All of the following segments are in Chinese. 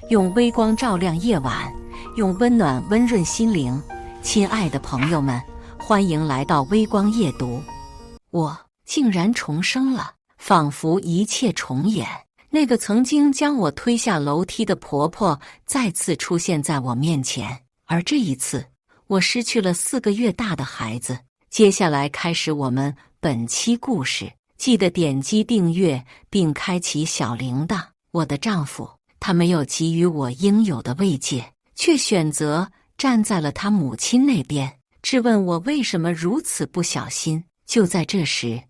用微光照亮夜晚，用温暖温润心灵。亲爱的朋友们，欢迎来到微光夜读。我竟然重生了，仿佛一切重演。那个曾经将我推下楼梯的婆婆再次出现在我面前，而这一次，我失去了4个月大的孩子。接下来开始我们本期故事，记得点击订阅并开启小铃铛。我的丈夫，他没有给予我应有的慰藉，却选择站在了他母亲那边，质问我为什么如此不小心。就在这时，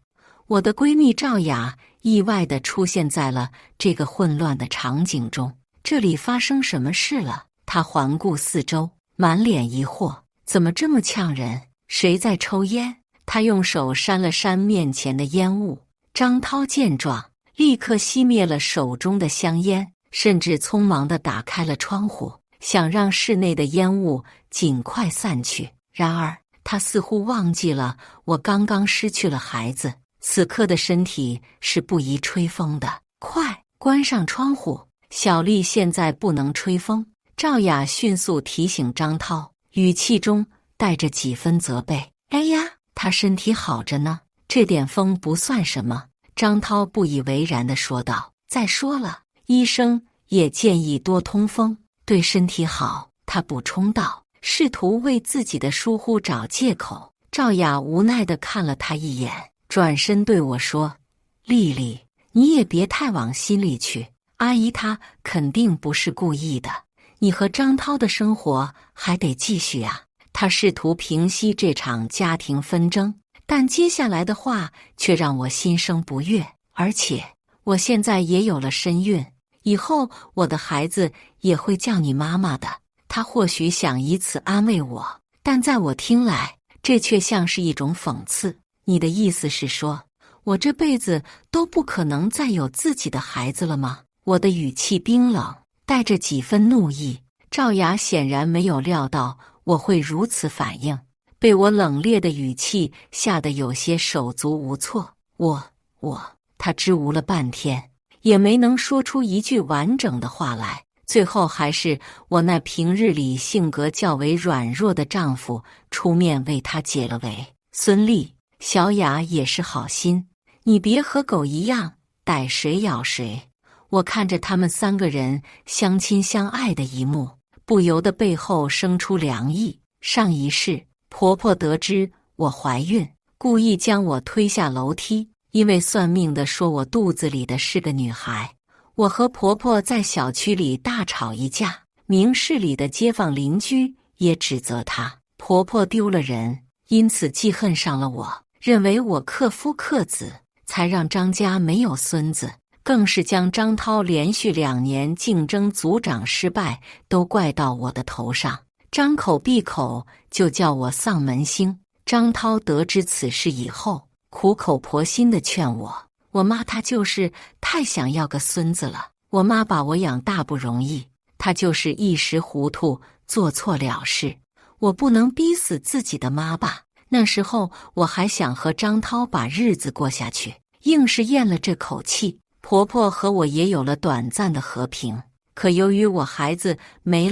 我的闺蜜赵雅意外地出现在了这个混乱的场景中。这里发生什么事了？她环顾四周，满脸疑惑，怎么这么呛人？谁在抽烟？她用手扇了扇面前的烟雾。张涛见状，立刻熄灭了手中的香烟，甚至匆忙地打开了窗户，想让室内的烟雾尽快散去。然而，他似乎忘记了我刚刚失去了孩子，此刻的身体是不宜吹风的。快关上窗户，小丽现在不能吹风。赵雅迅速提醒张涛，语气中带着几分责备。哎呀，他身体好着呢，这点风不算什么。张涛不以为然地说道。再说了，医生也建议多通风，对身体好。他补充道，试图为自己的疏忽找借口。赵雅无奈地看了他一眼，转身对我说，丽丽，你也别太往心里去，阿姨她肯定不是故意的，你和张涛的生活还得继续啊。她试图平息这场家庭纷争，但接下来的话却让我心生不悦。而且我现在也有了身孕，以后我的孩子也会叫你妈妈的。她或许想以此安慰我，但在我听来，这却像是一种讽刺。你的意思是说，我这辈子都不可能再有自己的孩子了吗？我的语气冰冷，带着几分怒意。赵雅显然没有料到我会如此反应，被我冷冽的语气吓得有些手足无措。她支吾了半天，也没能说出一句完整的话来。最后还是我那平日里性格较为软弱的丈夫出面为她解了围。孙俪，小雅也是好心，你别和狗一样逮谁咬谁。我看着他们3个人相亲相爱的一幕，不由得背后生出凉意。上一世，婆婆得知我怀孕，故意将我推下楼梯，因为算命的说我肚子里的是个女孩。我和婆婆在小区里大吵一架，明事理的街坊邻居也指责她，婆婆丢了人，因此记恨上了我，认为我克夫克子，才让张家没有孙子，更是将张涛连续2年竞争组长失败都怪到我的头上，张口闭口就叫我丧门星。张涛得知此事以后，苦口婆心地劝我妈她就是太想要个孙子了，我妈把我养大不容易，她就是一时糊涂做错了事，我不能逼死自己的妈吧。那时候我还想和张涛把日子过下去，硬是咽了这口气。婆婆和我也有了短暂的和平，可由于我孩子没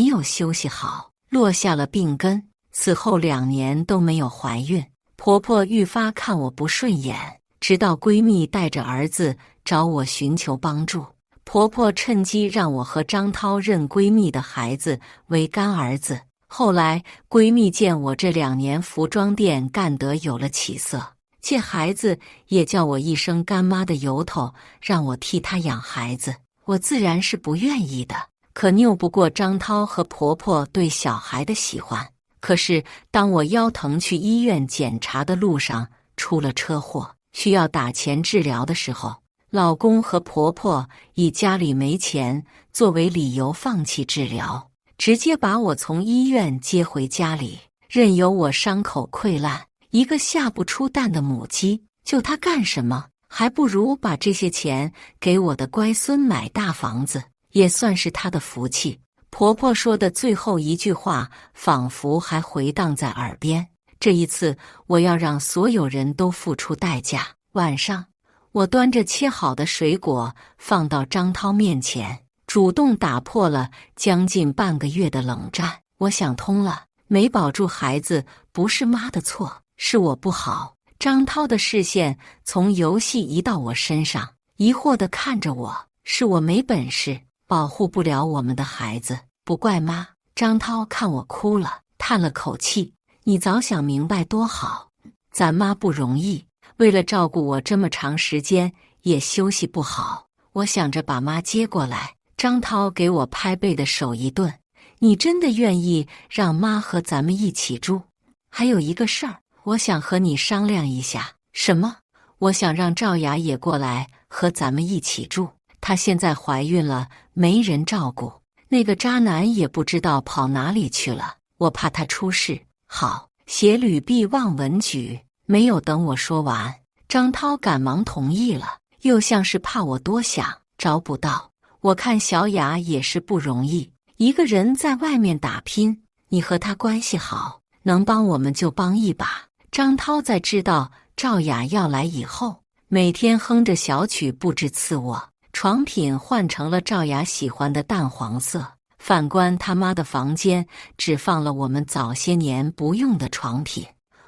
有休息好，落下了病根，此后2年都没有怀孕。婆婆愈发看我不顺眼，直到闺蜜带着儿子找我寻求帮助，婆婆趁机让我和张涛认闺蜜的孩子为干儿子。后来闺蜜见我这2年服装店干得有了起色，借孩子也叫我一声干妈的由头，让我替她养孩子，我自然是不愿意的，可拗不过张涛和婆婆对小孩的喜欢。可是当我腰疼去医院检查的路上出了车祸，需要打钱治疗的时候，老公和婆婆以家里没钱作为理由放弃治疗，直接把我从医院接回家里，任由我伤口溃烂。一个下不出蛋的母鸡，救她干什么？还不如把这些钱给我的乖孙买大房子，也算是她的福气。婆婆说的最后一句话仿佛还回荡在耳边，这一次我要让所有人都付出代价。晚上，我端着切好的水果放到张涛面前，主动打破了将近半个月的冷战。我想通了，没保住孩子不是妈的错，是我不好。张涛的视线从游戏移到我身上，疑惑地看着我，是我没本事，保护不了我们的孩子，不怪妈。张涛看我哭了，叹了口气，你早想明白多好，咱妈不容易，为了照顾我这么长时间也休息不好。我想着把妈接过来，张涛给我拍背的手一顿，你真的愿意让妈和咱们一起住？还有一个事儿，我想和你商量一下。什么？我想让赵雅也过来和咱们一起住，她现在怀孕了，没人照顾，那个渣男也不知道跑哪里去了，我怕他出事。好，写履必忘文举。没有等我说完，张涛赶忙同意了，又像是怕我多想，找不到。我看小雅也是不容易，一个人在外面打拼，你和她关系好，能帮我们就帮一把。张涛在知道赵雅要来以后，每天哼着小曲布置次卧，床品换成了赵雅喜欢的淡黄色。反观他妈的房间，只放了我们早些年不用的床品。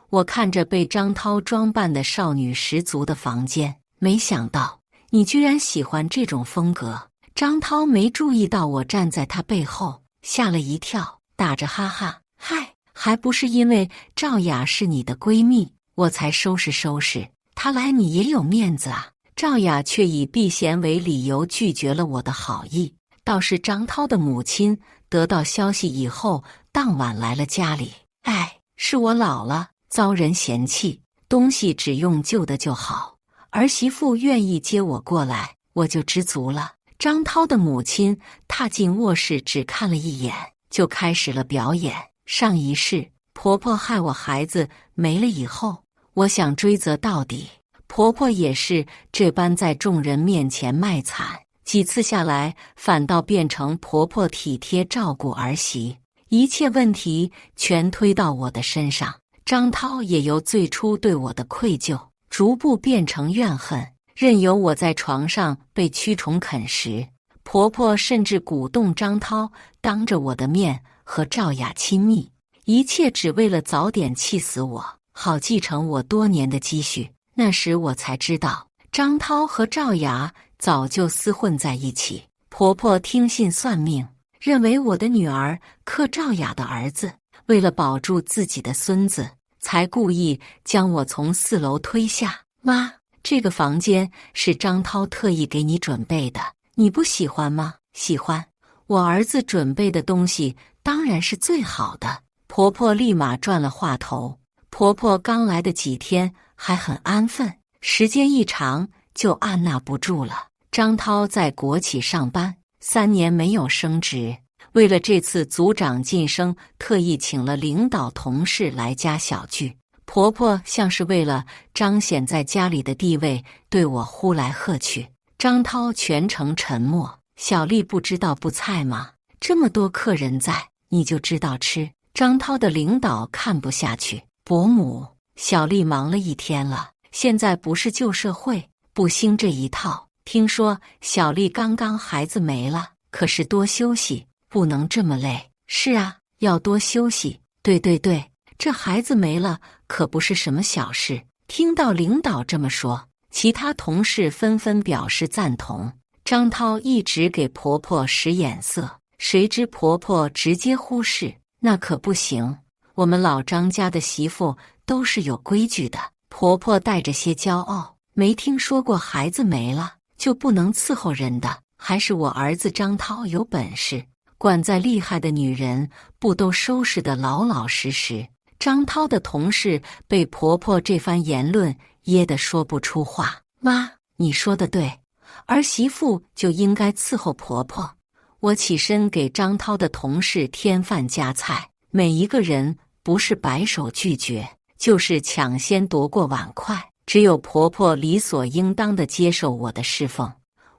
我看着被张涛装扮的少女十足的房间，没想到你居然喜欢这种风格。张涛没注意到我站在他背后，吓了一跳，打着哈哈，嗨，还不是因为赵雅是你的闺蜜，我才收拾收拾，她来你也有面子啊。赵雅却以避嫌为理由拒绝了我的好意。倒是张涛的母亲得到消息以后，当晚来了家里。哎，是我老了，遭人嫌弃，东西只用旧的就好，儿媳妇愿意接我过来，我就知足了。张涛的母亲踏进卧室，只看了一眼，就开始了表演。上一世婆婆害我孩子没了以后，我想追责到底，婆婆也是这般在众人面前卖惨。几次下来，反倒变成婆婆体贴照顾儿媳，一切问题全推到我的身上。张涛也由最初对我的愧疚，逐步变成怨恨，任由我在床上被蛆虫啃食。婆婆甚至鼓动张涛当着我的面和赵雅亲密，一切只为了早点气死我，好继承我多年的积蓄。那时我才知道，张涛和赵雅早就厮混在一起。婆婆听信算命，认为我的女儿克赵雅的儿子，为了保住自己的孙子，才故意将我从4楼推下。妈，这个房间是张涛特意给你准备的，你不喜欢吗？喜欢，我儿子准备的东西当然是最好的。婆婆立马转了话头。婆婆刚来的几天还很安分，时间一长就按捺不住了。张涛在国企上班3年没有升职，为了这次组长晋升，特意请了领导同事来家小聚。婆婆像是为了彰显在家里的地位，对我呼来喝去。张涛全程沉默。小丽不知道布菜吗？这么多客人在，你就知道吃。张涛的领导看不下去。伯母，小丽忙了一天了，现在不是旧社会，不兴这一套。听说小丽刚刚孩子没了，可是多休息，不能这么累。是啊，要多休息。对对对，这孩子没了可不是什么小事。听到领导这么说，其他同事纷纷表示赞同。张涛一直给婆婆使眼色，谁知婆婆直接忽视。那可不行，我们老张家的媳妇都是有规矩的。婆婆带着些骄傲，没听说过孩子没了就不能伺候人的，还是我儿子张涛有本事，管再厉害的女人不都收拾得老老实实。张涛的同事被婆婆这番言论噎得说不出话。妈，你说的对，儿媳妇就应该伺候婆婆。我起身给张涛的同事添饭加菜，每一个人不是摆手拒绝，就是抢先夺过碗筷。只有婆婆理所应当地接受我的侍奉。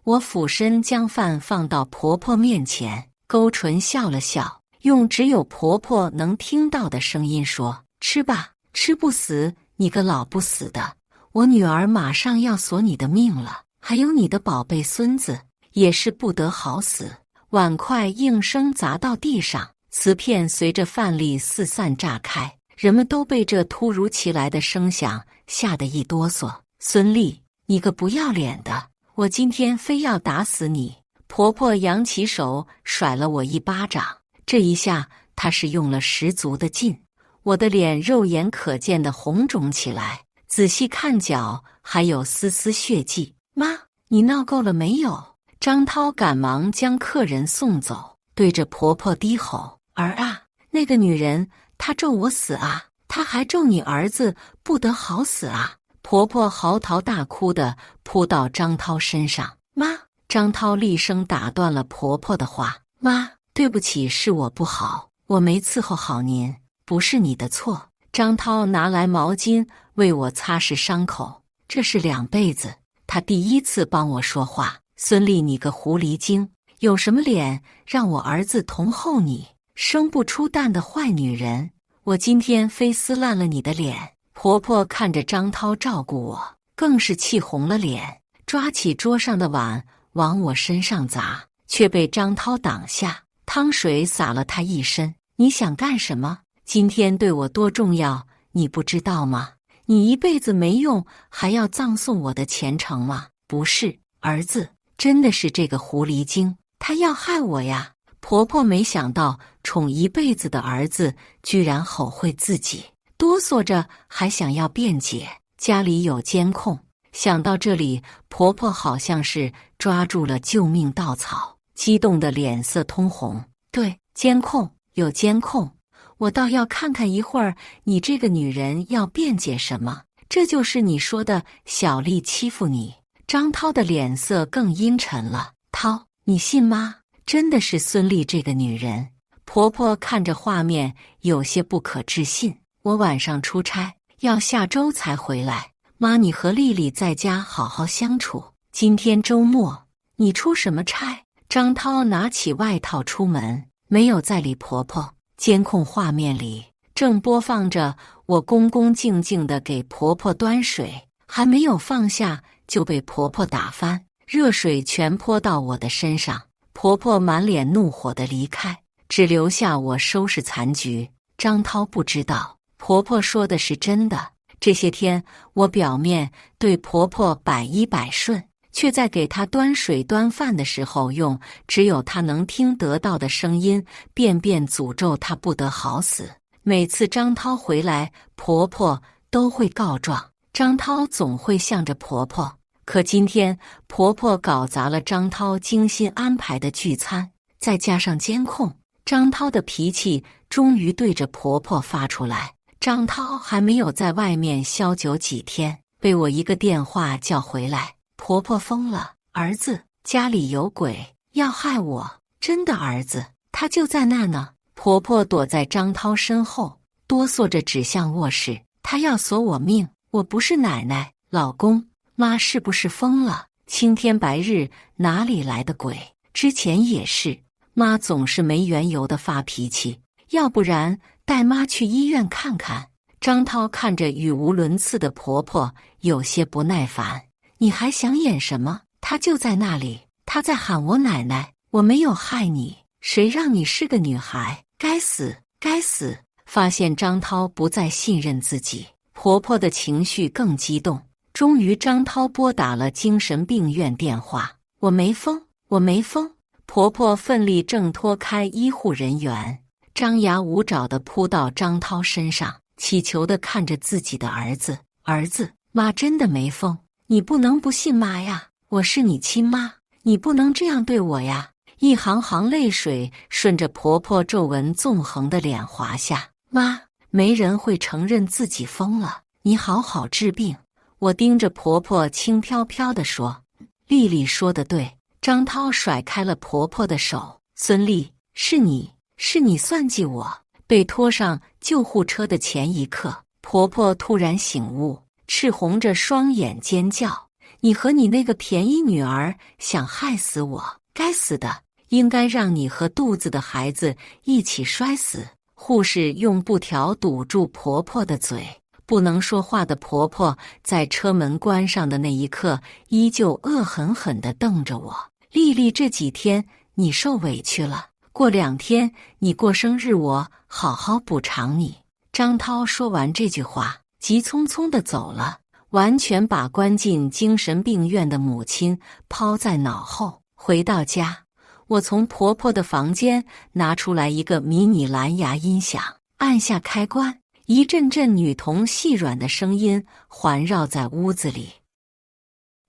我俯身将饭放到婆婆面前，勾唇笑了笑，用只有婆婆能听到的声音说：“吃吧，吃不死，你个老不死的！我女儿马上要索你的命了，还有你的宝贝孙子，也是不得好死。碗筷应声砸到地上，瓷片随着饭粒四散炸开，人们都被这突如其来的声响吓得一哆嗦。孙俪，你个不要脸的，我今天非要打死你！婆婆扬起手甩了我一巴掌，这一下她是用了十足的劲，我的脸肉眼可见的红肿起来，仔细看脚还有丝丝血迹。妈，你闹够了没有？张涛赶忙将客人送走，对着婆婆低吼：“儿啊，那个女人，她咒我死啊！她还咒你儿子不得好死啊！”婆婆嚎啕大哭地扑到张涛身上。妈！张涛厉声打断了婆婆的话：“妈，对不起，是我不好，我没伺候好您，不是你的错。”张涛拿来毛巾为我擦拭伤口，这是2辈子他第一次帮我说话。孙俪，你个狐狸精，有什么脸让我儿子同候你？生不出蛋的坏女人，我今天非撕烂了你的脸！婆婆看着张涛照顾我，更是气红了脸，抓起桌上的碗往我身上砸，却被张涛挡下，汤水洒了他一身。你想干什么？今天对我多重要，你不知道吗？你一辈子没用，还要葬送我的前程吗？不是，儿子真的是这个狐狸精，他要害我呀！婆婆没想到宠一辈子的儿子居然吼会自己，哆嗦着还想要辩解。家里有监控，想到这里，婆婆好像是抓住了救命稻草，激动的脸色通红。对，监控，有监控，我倒要看看一会儿你这个女人要辩解什么。这就是你说的小丽欺负你？张涛的脸色更阴沉了。涛，你信吗？真的是孙俪这个女人？婆婆看着画面有些不可置信。我晚上出差，要下周才回来。妈，你和丽丽在家好好相处。今天周末，你出什么差？张涛拿起外套出门，没有再理婆婆。监控画面里正播放着我恭恭敬敬地给婆婆端水，还没有放下就被婆婆打翻，热水全泼到我的身上。婆婆满脸怒火地离开，只留下我收拾残局。张涛不知道，婆婆说的是真的。这些天，我表面对婆婆百依百顺，却在给她端水端饭的时候，用只有她能听得到的声音，遍遍诅咒她不得好死。每次张涛回来，婆婆都会告状，张涛总会向着婆婆。可今天婆婆搞砸了张涛精心安排的聚餐，再加上监控，张涛的脾气终于对着婆婆发出来。张涛还没有在外面消酒几天，被我一个电话叫回来。婆婆疯了，儿子家里有鬼，要害我。真的，儿子他就在那呢。婆婆躲在张涛身后，哆嗦着指向卧室，他要索我命。我不是奶奶，老公。妈是不是疯了？青天白日哪里来的鬼？之前也是，妈总是没缘由的发脾气，要不然带妈去医院看看。张涛看着语无伦次的婆婆，有些不耐烦。你还想演什么？她就在那里，她在喊我奶奶，我没有害你，谁让你是个女孩？该死，该死！发现张涛不再信任自己，婆婆的情绪更激动。终于，张涛拨打了精神病院电话。我没疯，我没疯。婆婆奋力挣脱开医护人员，张牙舞爪地扑到张涛身上，乞求地看着自己的儿子。儿子，妈真的没疯，你不能不信妈呀！我是你亲妈，你不能这样对我呀！一行行泪水顺着婆婆皱纹纵横的脸滑下。妈，没人会承认自己疯了，你好好治病。我盯着婆婆轻飘飘地说：“丽丽说得对。”张涛甩开了婆婆的手。孙俪，是你算计我。被拖上救护车的前一刻，婆婆突然醒悟，赤红着双眼尖叫：“你和你那个便宜女儿想害死我！该死的，应该让你和肚子的孩子一起摔死！”护士用布条堵住婆婆的嘴。不能说话的婆婆在车门关上的那一刻，依旧恶狠狠地瞪着我。丽丽这几天你受委屈了，过2天你过生日，我好好补偿你。”张涛说完这句话，急匆匆地走了，完全把关进精神病院的母亲抛在脑后。回到家，我从婆婆的房间拿出来一个迷你蓝牙音响，按下开关，一阵阵女童细软的声音环绕在屋子里。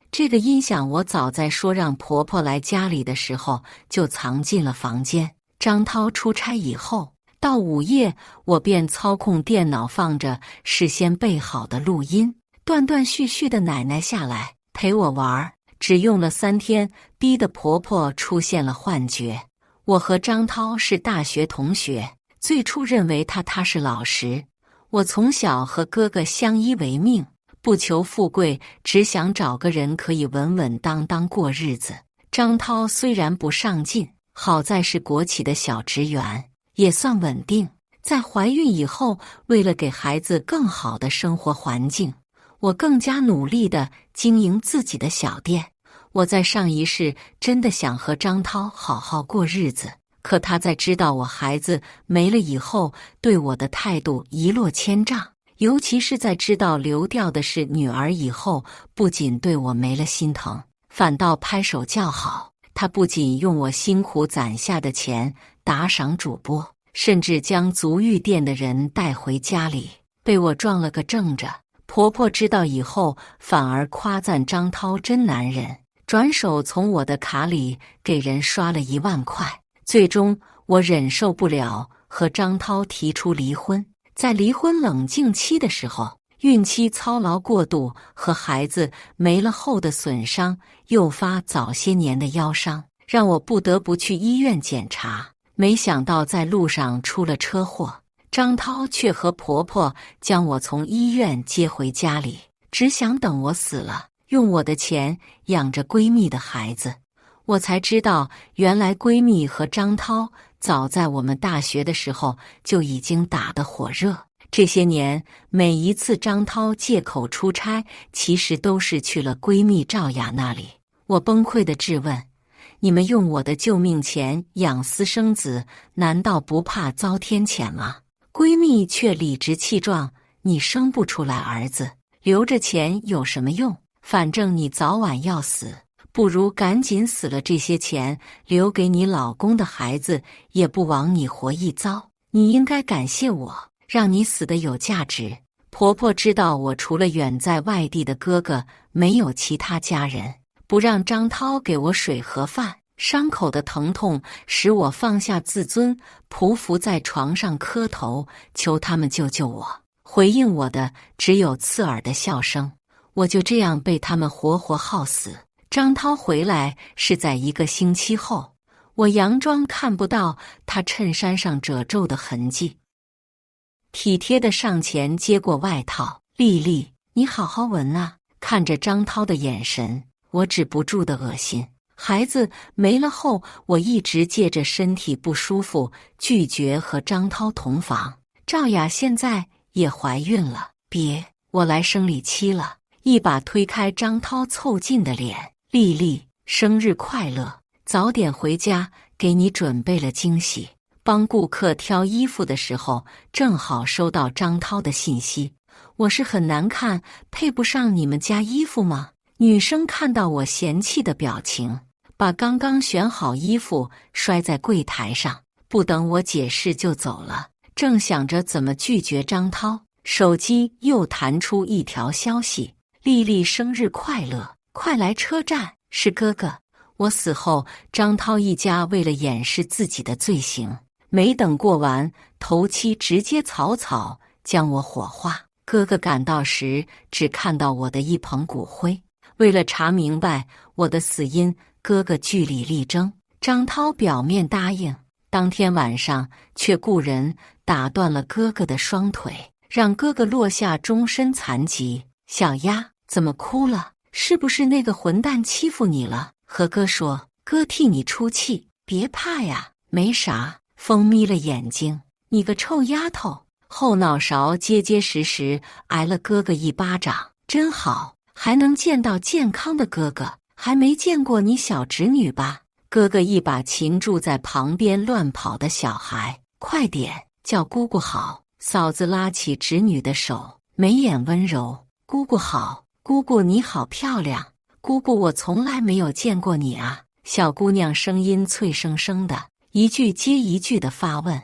这个音响我早在说让婆婆来家里的时候就藏进了房间。张涛出差以后，到午夜我便操控电脑放着事先备好的录音，断断续续的奶奶下来陪我玩，只用了3天，逼得婆婆出现了幻觉。我和张涛是大学同学，最初认为他踏实老实。我从小和哥哥相依为命，不求富贵，只想找个人可以稳稳当当过日子。张涛虽然不上进，好在是国企的小职员，也算稳定。在怀孕以后，为了给孩子更好的生活环境，我更加努力地经营自己的小店。我在上一世真的想和张涛好好过日子，可他在知道我孩子没了以后，对我的态度一落千丈。尤其是在知道流掉的是女儿以后，不仅对我没了心疼，反倒拍手叫好。他不仅用我辛苦攒下的钱打赏主播，甚至将足浴店的人带回家里，被我撞了个正着。婆婆知道以后，反而夸赞张涛真男人，转手从我的卡里给人刷了1万块。最终我忍受不了，和张涛提出离婚。在离婚冷静期的时候，孕期操劳过度和孩子没了后的损伤，诱发早些年的腰伤，让我不得不去医院检查。没想到在路上出了车祸，张涛却和婆婆将我从医院接回家里，只想等我死了，用我的钱养着闺蜜的孩子。我才知道，原来闺蜜和张涛早在我们大学的时候就已经打得火热。这些年，每一次张涛借口出差，其实都是去了闺蜜赵雅那里。我崩溃地质问：你们用我的救命钱养私生子，难道不怕遭天谴吗？闺蜜却理直气壮：你生不出来儿子，留着钱有什么用？反正你早晚要死，不如赶紧死了，这些钱留给你老公的孩子，也不枉你活一遭。你应该感谢我，让你死得有价值。婆婆知道我除了远在外地的哥哥，没有其他家人，不让张涛给我水和饭。伤口的疼痛使我放下自尊，匍匐在床上磕头，求他们救救我。回应我的只有刺耳的笑声。我就这样被他们活活耗死。张涛回来是在1个星期后，我佯装看不到他衬衫上褶皱的痕迹，体贴地上前接过外套：丽丽，你好好闻啊。看着张涛的眼神，我止不住的恶心。孩子没了后，我一直借着身体不舒服拒绝和张涛同房。赵雅现在也怀孕了，别，我来生理期了。一把推开张涛凑近的脸：丽丽，生日快乐，早点回家，给你准备了惊喜。帮顾客挑衣服的时候，正好收到张涛的信息：我是很难看，配不上你们家衣服吗？女生看到我嫌弃的表情，把刚刚选好衣服摔在柜台上，不等我解释就走了。正想着怎么拒绝张涛，手机又弹出一条消息：丽丽生日快乐，快来车站，是哥哥。我死后，张涛一家为了掩饰自己的罪行，没等过完头七，直接草草将我火化。哥哥赶到时，只看到我的一捧骨灰。为了查明白我的死因，哥哥据理力争。张涛表面答应，当天晚上却雇人打断了哥哥的双腿，让哥哥落下终身残疾。小丫，怎么哭了？是不是那个混蛋欺负你了？和哥说，哥替你出气，别怕呀，没啥。风眯了眼睛：你个臭丫头！后脑勺结结实实挨了哥哥一巴掌。真好，还能见到健康的哥哥，还没见过你小侄女吧？哥哥一把擒住在旁边乱跑的小孩，快点，叫姑姑好。嫂子拉起侄女的手，眉眼温柔，姑姑好，姑姑你好漂亮，姑姑我从来没有见过你啊。小姑娘声音脆生生的，一句接一句的发问。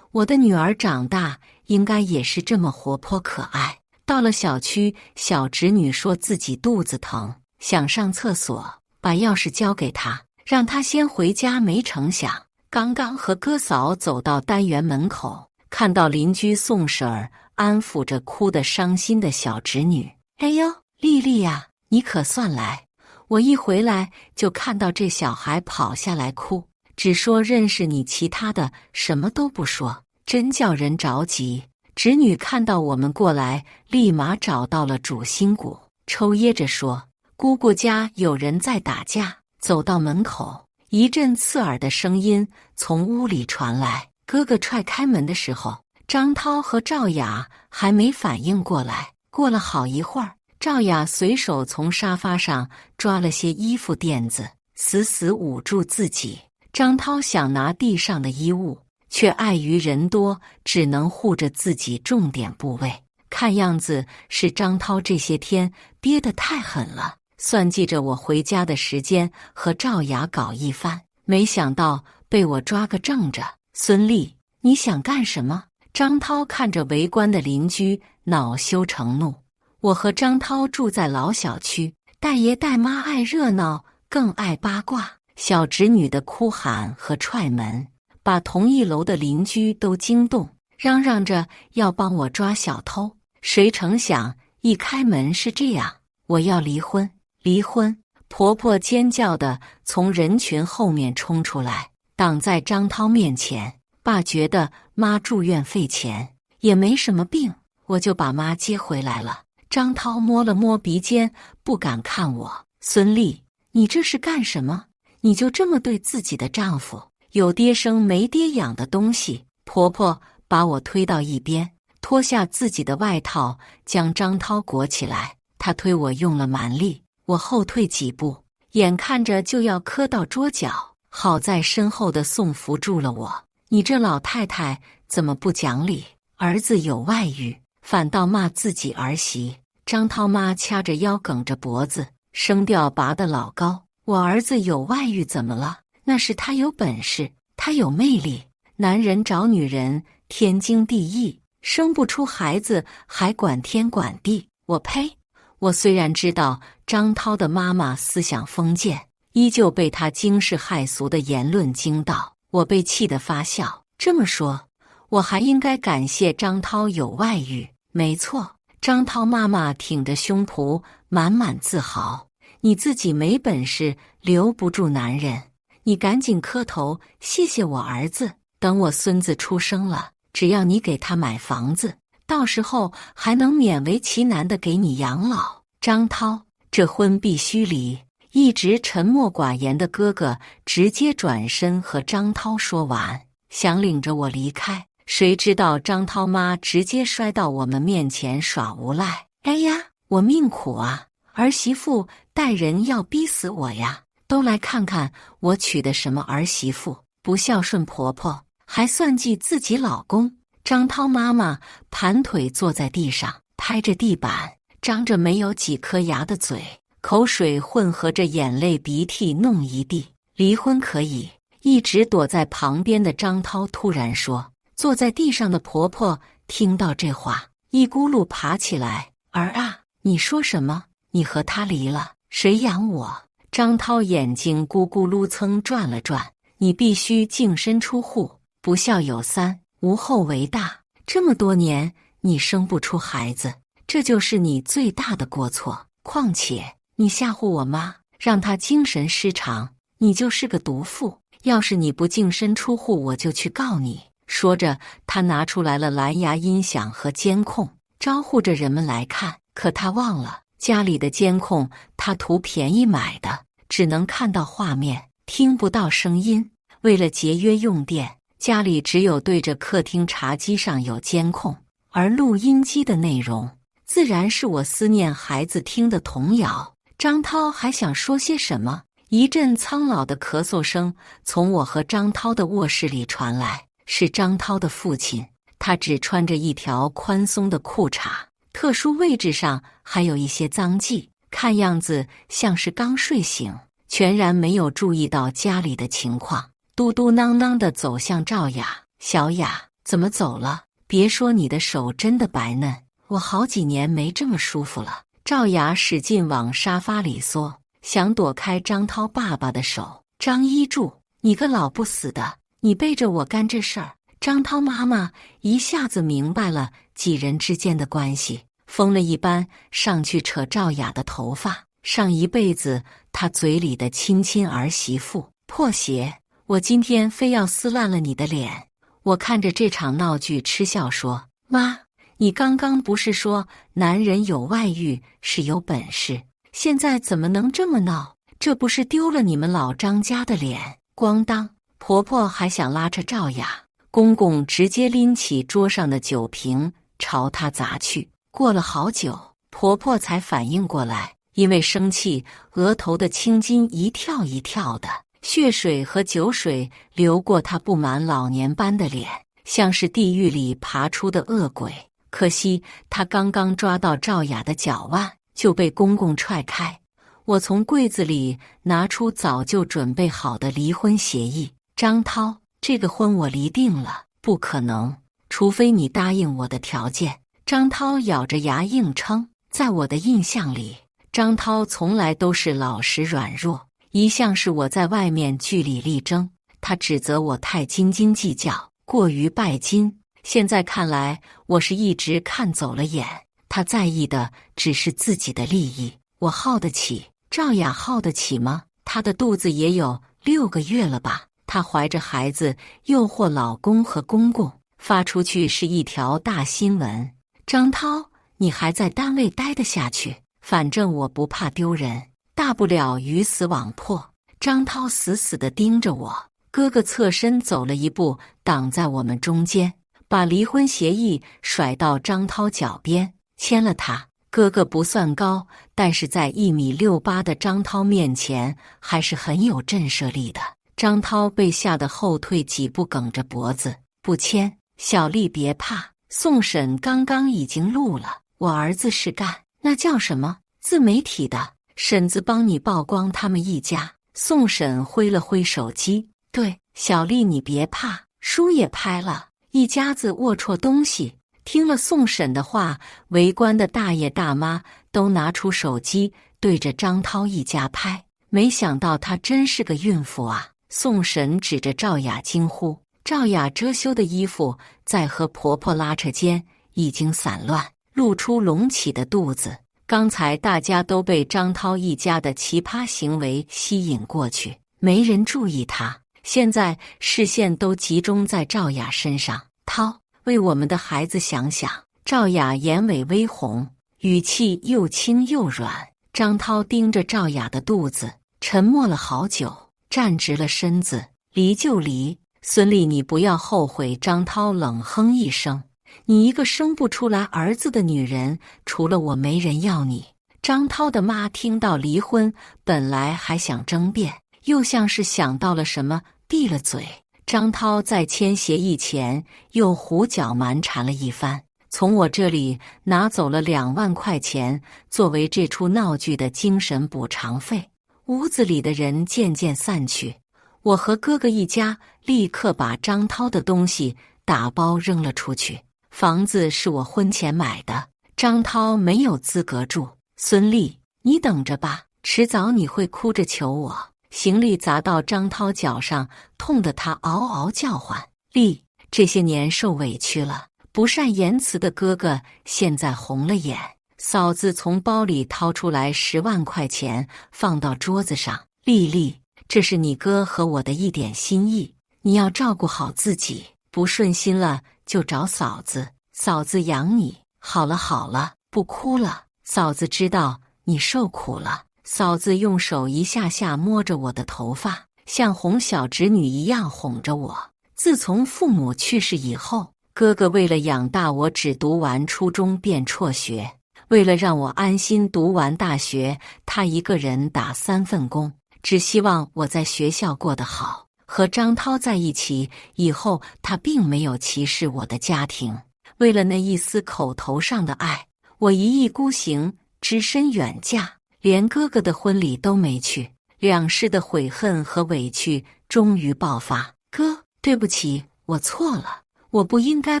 我的女儿长大应该也是这么活泼可爱。到了小区，小侄女说自己肚子疼，想上厕所，把钥匙交给她，让她先回家。没成想，刚刚和哥嫂走到单元门口，看到邻居宋婶儿安抚着哭得伤心的小侄女。哎呦，丽丽呀，你可算来！我一回来就看到这小孩跑下来哭，只说认识你，其他的什么都不说，真叫人着急。侄女看到我们过来，立马找到了主心骨，抽噎着说：“姑姑家有人在打架。”走到门口，一阵刺耳的声音从屋里传来。哥哥踹开门的时候，张涛和赵雅还没反应过来。过了好一会儿，赵雅随手从沙发上抓了些衣服垫子，死死捂住自己。张涛想拿地上的衣物，却碍于人多，只能护着自己重点部位。看样子是张涛这些天憋得太狠了，算计着我回家的时间和赵雅搞一番，没想到被我抓个正着。孙俪，你想干什么？张涛看着围观的邻居，恼羞成怒。我和张涛住在老小区，大爷大妈爱热闹，更爱八卦。小侄女的哭喊和踹门，把同一楼的邻居都惊动，嚷嚷着要帮我抓小偷。谁成想，一开门是这样：我要离婚，离婚！婆婆尖叫的从人群后面冲出来，挡在张涛面前。爸觉得妈住院费钱，也没什么病，我就把妈接回来了。张涛摸了摸鼻尖，不敢看我。孙俪，你这是干什么？你就这么对自己的丈夫？有爹生没爹养的东西！婆婆把我推到一边，脱下自己的外套，将张涛裹起来。她推我用了蛮力，我后退几步，眼看着就要磕到桌角，好在身后的宋扶住了我。你这老太太怎么不讲理？儿子有外遇，反倒骂自己儿媳。张涛妈掐着腰，梗着脖子，声调拔得老高。我儿子有外遇怎么了？那是他有本事，他有魅力。男人找女人天经地义，生不出孩子还管天管地。我呸！我虽然知道张涛的妈妈思想封建，依旧被他惊世骇俗的言论惊到。我被气得发笑。这么说，我还应该感谢张涛有外遇。没错，张涛妈妈挺着胸脯，满满自豪。你自己没本事，留不住男人，你赶紧磕头谢谢我儿子。等我孙子出生了，只要你给他买房子，到时候还能勉为其难的给你养老。张涛，这婚必须离。一直沉默寡言的哥哥直接转身和张涛说完，想领着我离开。谁知道张涛妈直接摔到我们面前耍无赖。哎呀，我命苦啊！儿媳妇待人要逼死我呀！都来看看我娶的什么儿媳妇，不孝顺婆婆，还算计自己老公。张涛妈妈盘腿坐在地上，拍着地板，张着没有几颗牙的嘴，口水混合着眼泪鼻涕弄一地。离婚可以。一直躲在旁边的张涛突然说。坐在地上的婆婆听到这话，一咕噜爬起来。儿啊，你说什么？你和他离了，谁养我？张涛眼睛咕咕噜蹭转了转。你必须净身出户，不孝有三，无后为大。这么多年你生不出孩子，这就是你最大的过错。况且你吓唬我妈，让她精神失常，你就是个毒妇。要是你不净身出户，我就去告你。说着，他拿出来了蓝牙音响和监控，招呼着人们来看。可他忘了，家里的监控他图便宜买的，只能看到画面，听不到声音。为了节约用电，家里只有对着客厅茶几上有监控，而录音机的内容自然是我思念孩子听的童谣。张涛还想说些什么，一阵苍老的咳嗽声从我和张涛的卧室里传来，是张涛的父亲。他只穿着一条宽松的裤衩，特殊位置上还有一些脏迹，看样子像是刚睡醒，全然没有注意到家里的情况。嘟嘟囔囔地走向赵雅：“小雅，怎么走了？别说你的手真的白嫩，我好几年没这么舒服了。”赵雅使劲往沙发里缩，想躲开张涛爸爸的手。张一柱，你个老不死的，你背着我干这事儿！张涛妈妈一下子明白了几人之间的关系，疯了一般上去扯赵雅的头发。上一辈子她嘴里的亲亲儿媳妇，破鞋！我今天非要撕烂了你的脸！我看着这场闹剧嗤笑说：“妈，你刚刚不是说男人有外遇是有本事，现在怎么能这么闹？这不是丢了你们老张家的脸！”咣当，婆婆还想拉扯赵雅，公公直接拎起桌上的酒瓶朝她砸去。过了好久，婆婆才反应过来，因为生气，额头的青筋一跳一跳的，血水和酒水流过她布满老年斑的脸，像是地狱里爬出的恶鬼。可惜她刚刚抓到赵雅的脚腕，就被公公踹开。我从柜子里拿出早就准备好的离婚协议。张涛，这个婚我离定了，不可能，除非你答应我的条件。张涛咬着牙硬撑。在我的印象里，张涛从来都是老实软弱，一向是我在外面据理力争。他指责我太斤斤计较，过于拜金。现在看来，我是一直看走了眼，他在意的只是自己的利益。我耗得起，赵雅耗得起吗？她的肚子也有6个月了吧？她怀着孩子诱惑老公和公公，发出去是一条大新闻。张涛，你还在单位待得下去？反正我不怕丢人，大不了鱼死网破。张涛死死地盯着我，哥哥侧身走了一步，挡在我们中间，把离婚协议甩到张涛脚边，签了它。哥哥不算高，但是在1.68米的张涛面前还是很有震慑力的。张涛被吓得后退几步，梗着脖子：“不签。”小丽别怕，宋婶刚刚已经录了，我儿子是干那叫什么自媒体的，婶子帮你曝光他们一家。宋婶挥了挥手机：“对，小丽你别怕，书也拍了，一家子龌龊东西。”听了宋婶的话，围观的大爷大妈都拿出手机对着张涛一家拍。没想到她真是个孕妇啊！宋婶指着赵雅惊呼。赵雅遮羞的衣服在和婆婆拉扯间已经散乱，露出隆起的肚子。刚才大家都被张涛一家的奇葩行为吸引过去，没人注意他。现在视线都集中在赵雅身上。涛，为我们的孩子想想。赵雅眼尾微红，语气又轻又软。张涛盯着赵雅的肚子，沉默了好久，站直了身子：“离就离，孙俪你不要后悔。”张涛冷哼一声：“你一个生不出来儿子的女人，除了我没人要你。”张涛的妈听到离婚，本来还想争辩，又像是想到了什么，闭了嘴。张涛在签协议前又胡搅蛮缠了一番，从我这里拿走了2万块钱作为这出闹剧的精神补偿费。屋子里的人渐渐散去，我和哥哥一家立刻把张涛的东西打包扔了出去。房子是我婚前买的，张涛没有资格住。孙俪，你等着吧，迟早你会哭着求我。行李砸到张涛脚上，痛得他嗷嗷叫唤。俪，这些年受委屈了。不善言辞的哥哥现在红了眼。嫂子从包里掏出来10万块钱，放到桌子上。俪，这是你哥和我的一点心意，你要照顾好自己，不顺心了就找嫂子，嫂子养你。好了好了，不哭了，嫂子知道你受苦了。嫂子用手一下下摸着我的头发，像哄小侄女一样哄着我。自从父母去世以后，哥哥为了养大我，只读完初中便辍学。为了让我安心读完大学，他一个人打3份工，只希望我在学校过得好。和张涛在一起以后，他并没有歧视我的家庭。为了那一丝口头上的爱，我一意孤行，只身远嫁，连哥哥的婚礼都没去。两世的悔恨和委屈终于爆发。哥，对不起，我错了，我不应该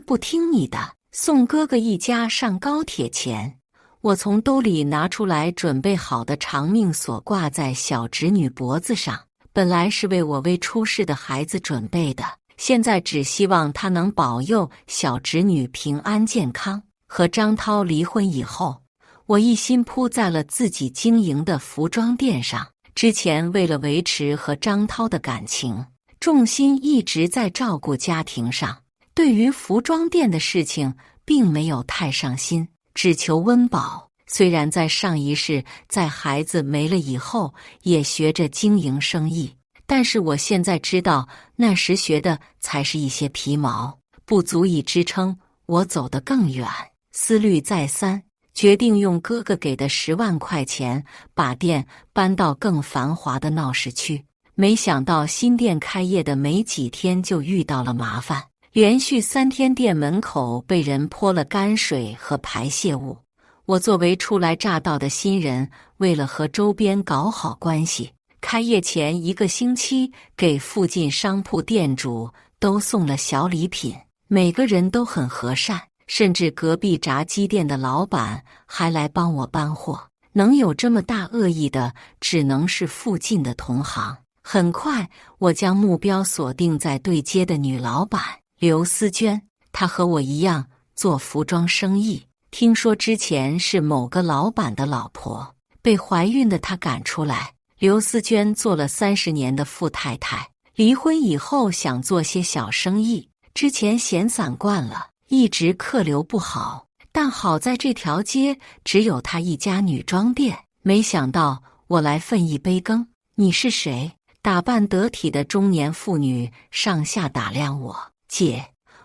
不听你的。送哥哥一家上高铁前，我从兜里拿出来准备好的长命锁，挂在小侄女脖子上。本来是为我未出世的孩子准备的，现在只希望他能保佑小侄女平安健康。和张涛离婚以后，我一心扑在了自己经营的服装店上。之前为了维持和张涛的感情，重心一直在照顾家庭上，对于服装店的事情并没有太上心，只求温饱。虽然在上一世，在孩子没了以后也学着经营生意，但是我现在知道那时学的才是一些皮毛，不足以支撑我走得更远。思虑再三，决定用哥哥给的10万块钱把店搬到更繁华的闹市区。没想到新店开业的没几天就遇到了麻烦，连续3天店门口被人泼了泔水和排泄物。我作为初来乍到的新人，为了和周边搞好关系，开业前1个星期给附近商铺店主都送了小礼品，每个人都很和善，甚至隔壁炸鸡店的老板还来帮我搬货。能有这么大恶意的，只能是附近的同行。很快，我将目标锁定在对街的女老板刘思娟，她和我一样做服装生意。听说之前是某个老板的老婆，被怀孕的她赶出来。刘思娟做了30年的富太太，离婚以后想做些小生意，之前闲散惯了，一直客流不好。但好在这条街只有她一家女装店，没想到我来分一杯羹。你是谁？打扮得体的中年妇女上下打量我。姐，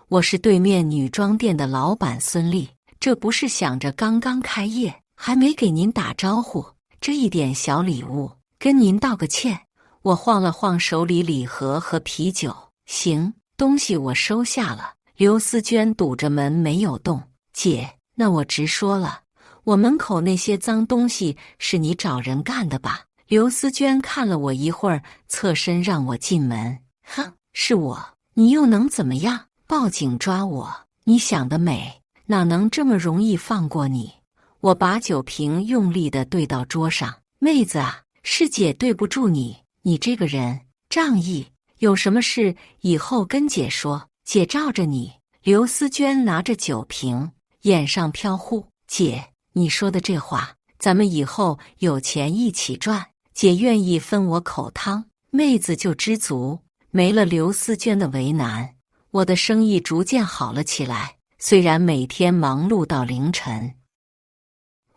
我是对面女装店的老板孙丽。这不是想着刚刚开业，还没给您打招呼，这一点小礼物跟您道个歉。我晃了晃手里礼盒和啤酒，行，东西我收下了。刘思娟堵着门没有动。姐，那我直说了，我门口那些脏东西是你找人干的吧？刘思娟看了我一会儿，侧身让我进门。哼，是我，你又能怎么样？报警抓我？你想得美。哪能这么容易放过你？我把酒瓶用力地对到桌上。妹子啊，是姐对不住你，你这个人仗义，有什么事以后跟姐说，姐罩着你。刘思娟拿着酒瓶，眼上飘忽。姐，你说的这话，咱们以后有钱一起赚，姐愿意分我口汤，妹子就知足。没了刘思娟的为难，我的生意逐渐好了起来。虽然每天忙碌到凌晨，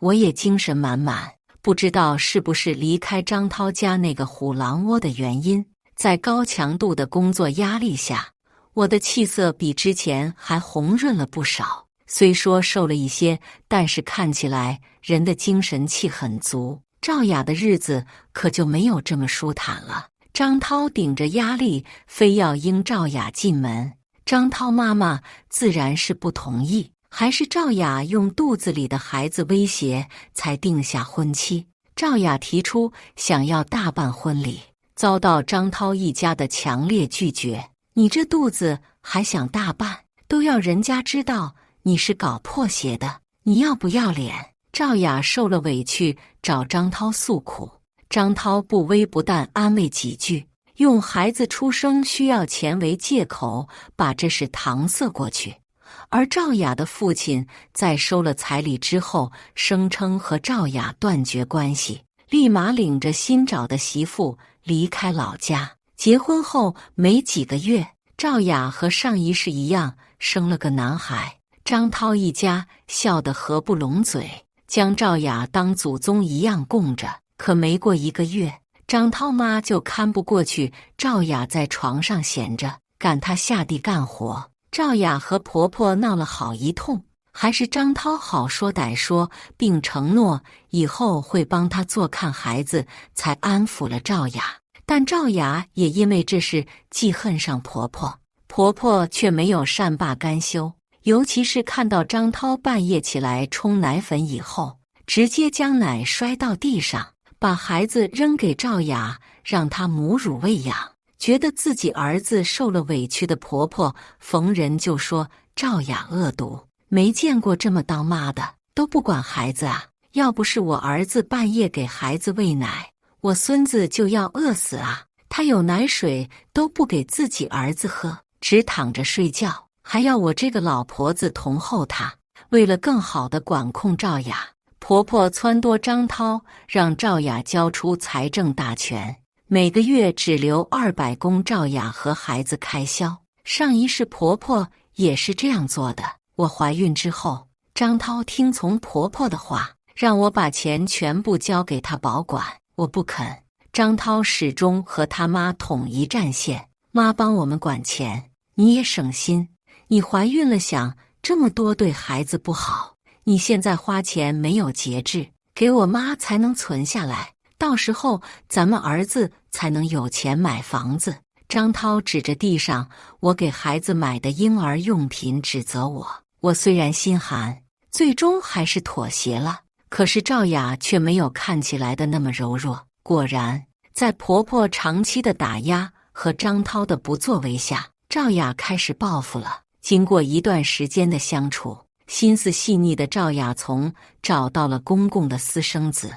我也精神满满。不知道是不是离开张涛家那个虎狼窝的原因，在高强度的工作压力下，我的气色比之前还红润了不少。虽说瘦了一些，但是看起来人的精神气很足。赵雅的日子可就没有这么舒坦了。张涛顶着压力，非要迎赵雅进门。张涛妈妈自然是不同意，还是赵雅用肚子里的孩子威胁才定下婚期。赵雅提出想要大办婚礼，遭到张涛一家的强烈拒绝。你这肚子还想大办，都要人家知道你是搞破鞋的，你要不要脸？赵雅受了委屈找张涛诉苦，张涛不微不淡安慰几句，用孩子出生需要钱为借口，把这事搪塞过去。而赵雅的父亲在收了彩礼之后，声称和赵雅断绝关系，立马领着新找的媳妇离开老家。结婚后没几个月，赵雅和上一世一样生了个男孩。张涛一家笑得合不拢嘴，将赵雅当祖宗一样供着。可没过1个月，张涛妈就看不过去赵雅在床上闲着，赶她下地干活。赵雅和婆婆闹了好一通，还是张涛好说歹说，并承诺以后会帮他做看孩子，才安抚了赵雅。但赵雅也因为这事记恨上婆婆，婆婆却没有善罢甘休。尤其是看到张涛半夜起来冲奶粉以后，直接将奶摔到地上，把孩子扔给赵雅，让她母乳喂养。觉得自己儿子受了委屈的婆婆，逢人就说赵雅恶毒，没见过这么当妈的，都不管孩子啊！要不是我儿子半夜给孩子喂奶，我孙子就要饿死啊！他有奶水都不给自己儿子喝，只躺着睡觉，还要我这个老婆子同候他。为了更好地管控赵雅，婆婆撺掇张涛让赵雅交出财政大权，每个月只留200供赵雅和孩子开销。上一世婆婆也是这样做的。我怀孕之后，张涛听从婆婆的话，让我把钱全部交给他保管，我不肯。张涛始终和他妈统一战线，妈帮我们管钱，你也省心。你怀孕了想这么多对孩子不好，你现在花钱没有节制，给我妈才能存下来，到时候咱们儿子才能有钱买房子。张涛指着地上我给孩子买的婴儿用品指责我，我虽然心寒，最终还是妥协了。可是赵雅却没有看起来的那么柔弱。果然，在婆婆长期的打压和张涛的不作为下，赵雅开始报复了。经过一段时间的相处，心思细腻的赵雅从找到了公公的私生子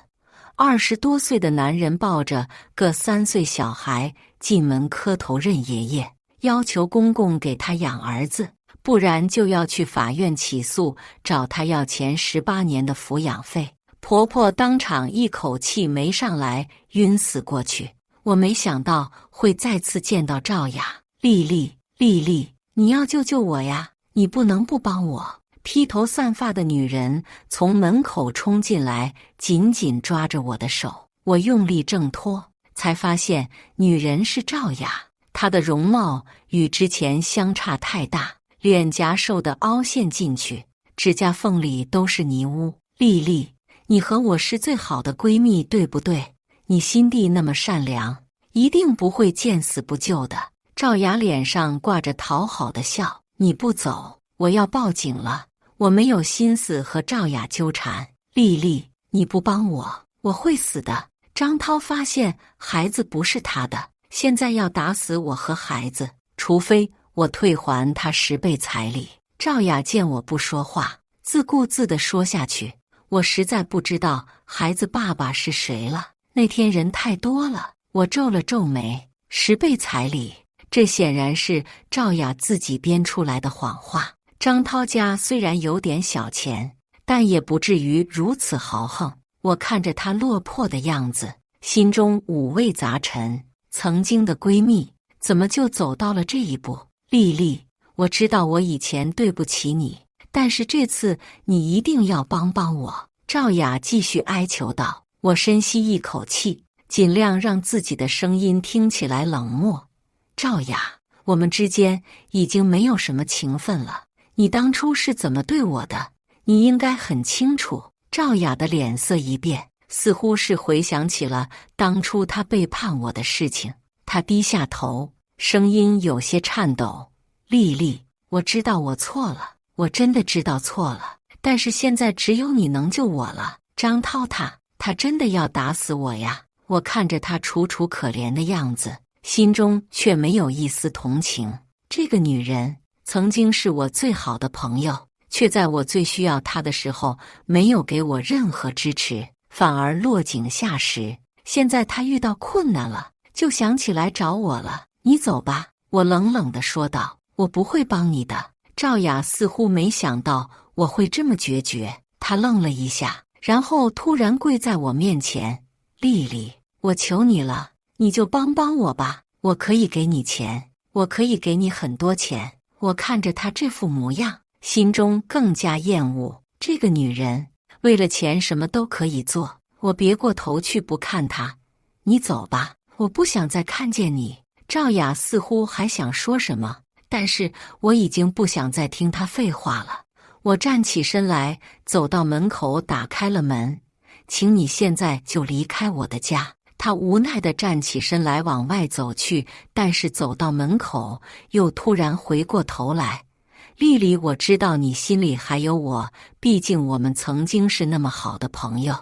，20多岁的男人抱着个3岁小孩进门磕头认爷爷，要求公公给他养儿子，不然就要去法院起诉，找他要前18年的抚养费。婆婆当场一口气没上来，晕死过去。我没想到会再次见到赵雅。丽丽，你要救救我呀！你不能不帮我！披头散发的女人从门口冲进来，紧紧抓着我的手。我用力挣脱，才发现女人是赵雅。她的容貌与之前相差太大，脸颊瘦得凹陷进去，指甲缝里都是泥污。丽丽，你和我是最好的闺蜜，对不对？你心地那么善良，一定不会见死不救的。赵雅脸上挂着讨好的笑。你不走，我要报警了。我没有心思和赵雅纠缠。丽丽，你不帮我，我会死的。张涛发现孩子不是他的，现在要打死我和孩子，除非我退还他10倍彩礼。赵雅见我不说话，自顾自地说下去。我实在不知道孩子爸爸是谁了，那天人太多了。我皱了皱眉，10倍彩礼，这显然是赵雅自己编出来的谎话。张涛家虽然有点小钱，但也不至于如此豪横。我看着她落魄的样子，心中五味杂陈。曾经的闺蜜，怎么就走到了这一步？丽丽，我知道我以前对不起你，但是这次你一定要帮帮我。赵雅继续哀求道。我深吸一口气，尽量让自己的声音听起来冷漠。赵雅，我们之间已经没有什么情分了。你当初是怎么对我的，你应该很清楚。赵雅的脸色一变，似乎是回想起了当初她背叛我的事情。她低下头，声音有些颤抖。丽丽，我知道我错了，我真的知道错了，但是现在只有你能救我了。张涛他真的要打死我呀！我看着他楚楚可怜的样子，心中却没有一丝同情。这个女人曾经是我最好的朋友，却在我最需要她的时候没有给我任何支持，反而落井下石。现在她遇到困难了，就想起来找我了。你走吧，我冷冷地说道。我不会帮你的。赵雅似乎没想到我会这么决绝，她愣了一下，然后突然跪在我面前。丽丽，我求你了，你就帮帮我吧，我可以给你钱，我可以给你很多钱。我看着她这副模样，心中更加厌恶。这个女人为了钱什么都可以做。我别过头去不看她。你走吧，我不想再看见你。赵雅似乎还想说什么，但是我已经不想再听她废话了。我站起身来，走到门口，打开了门。请你现在就离开我的家。他无奈地站起身来往外走去，但是走到门口，又突然回过头来。丽丽，我知道你心里还有我，毕竟我们曾经是那么好的朋友。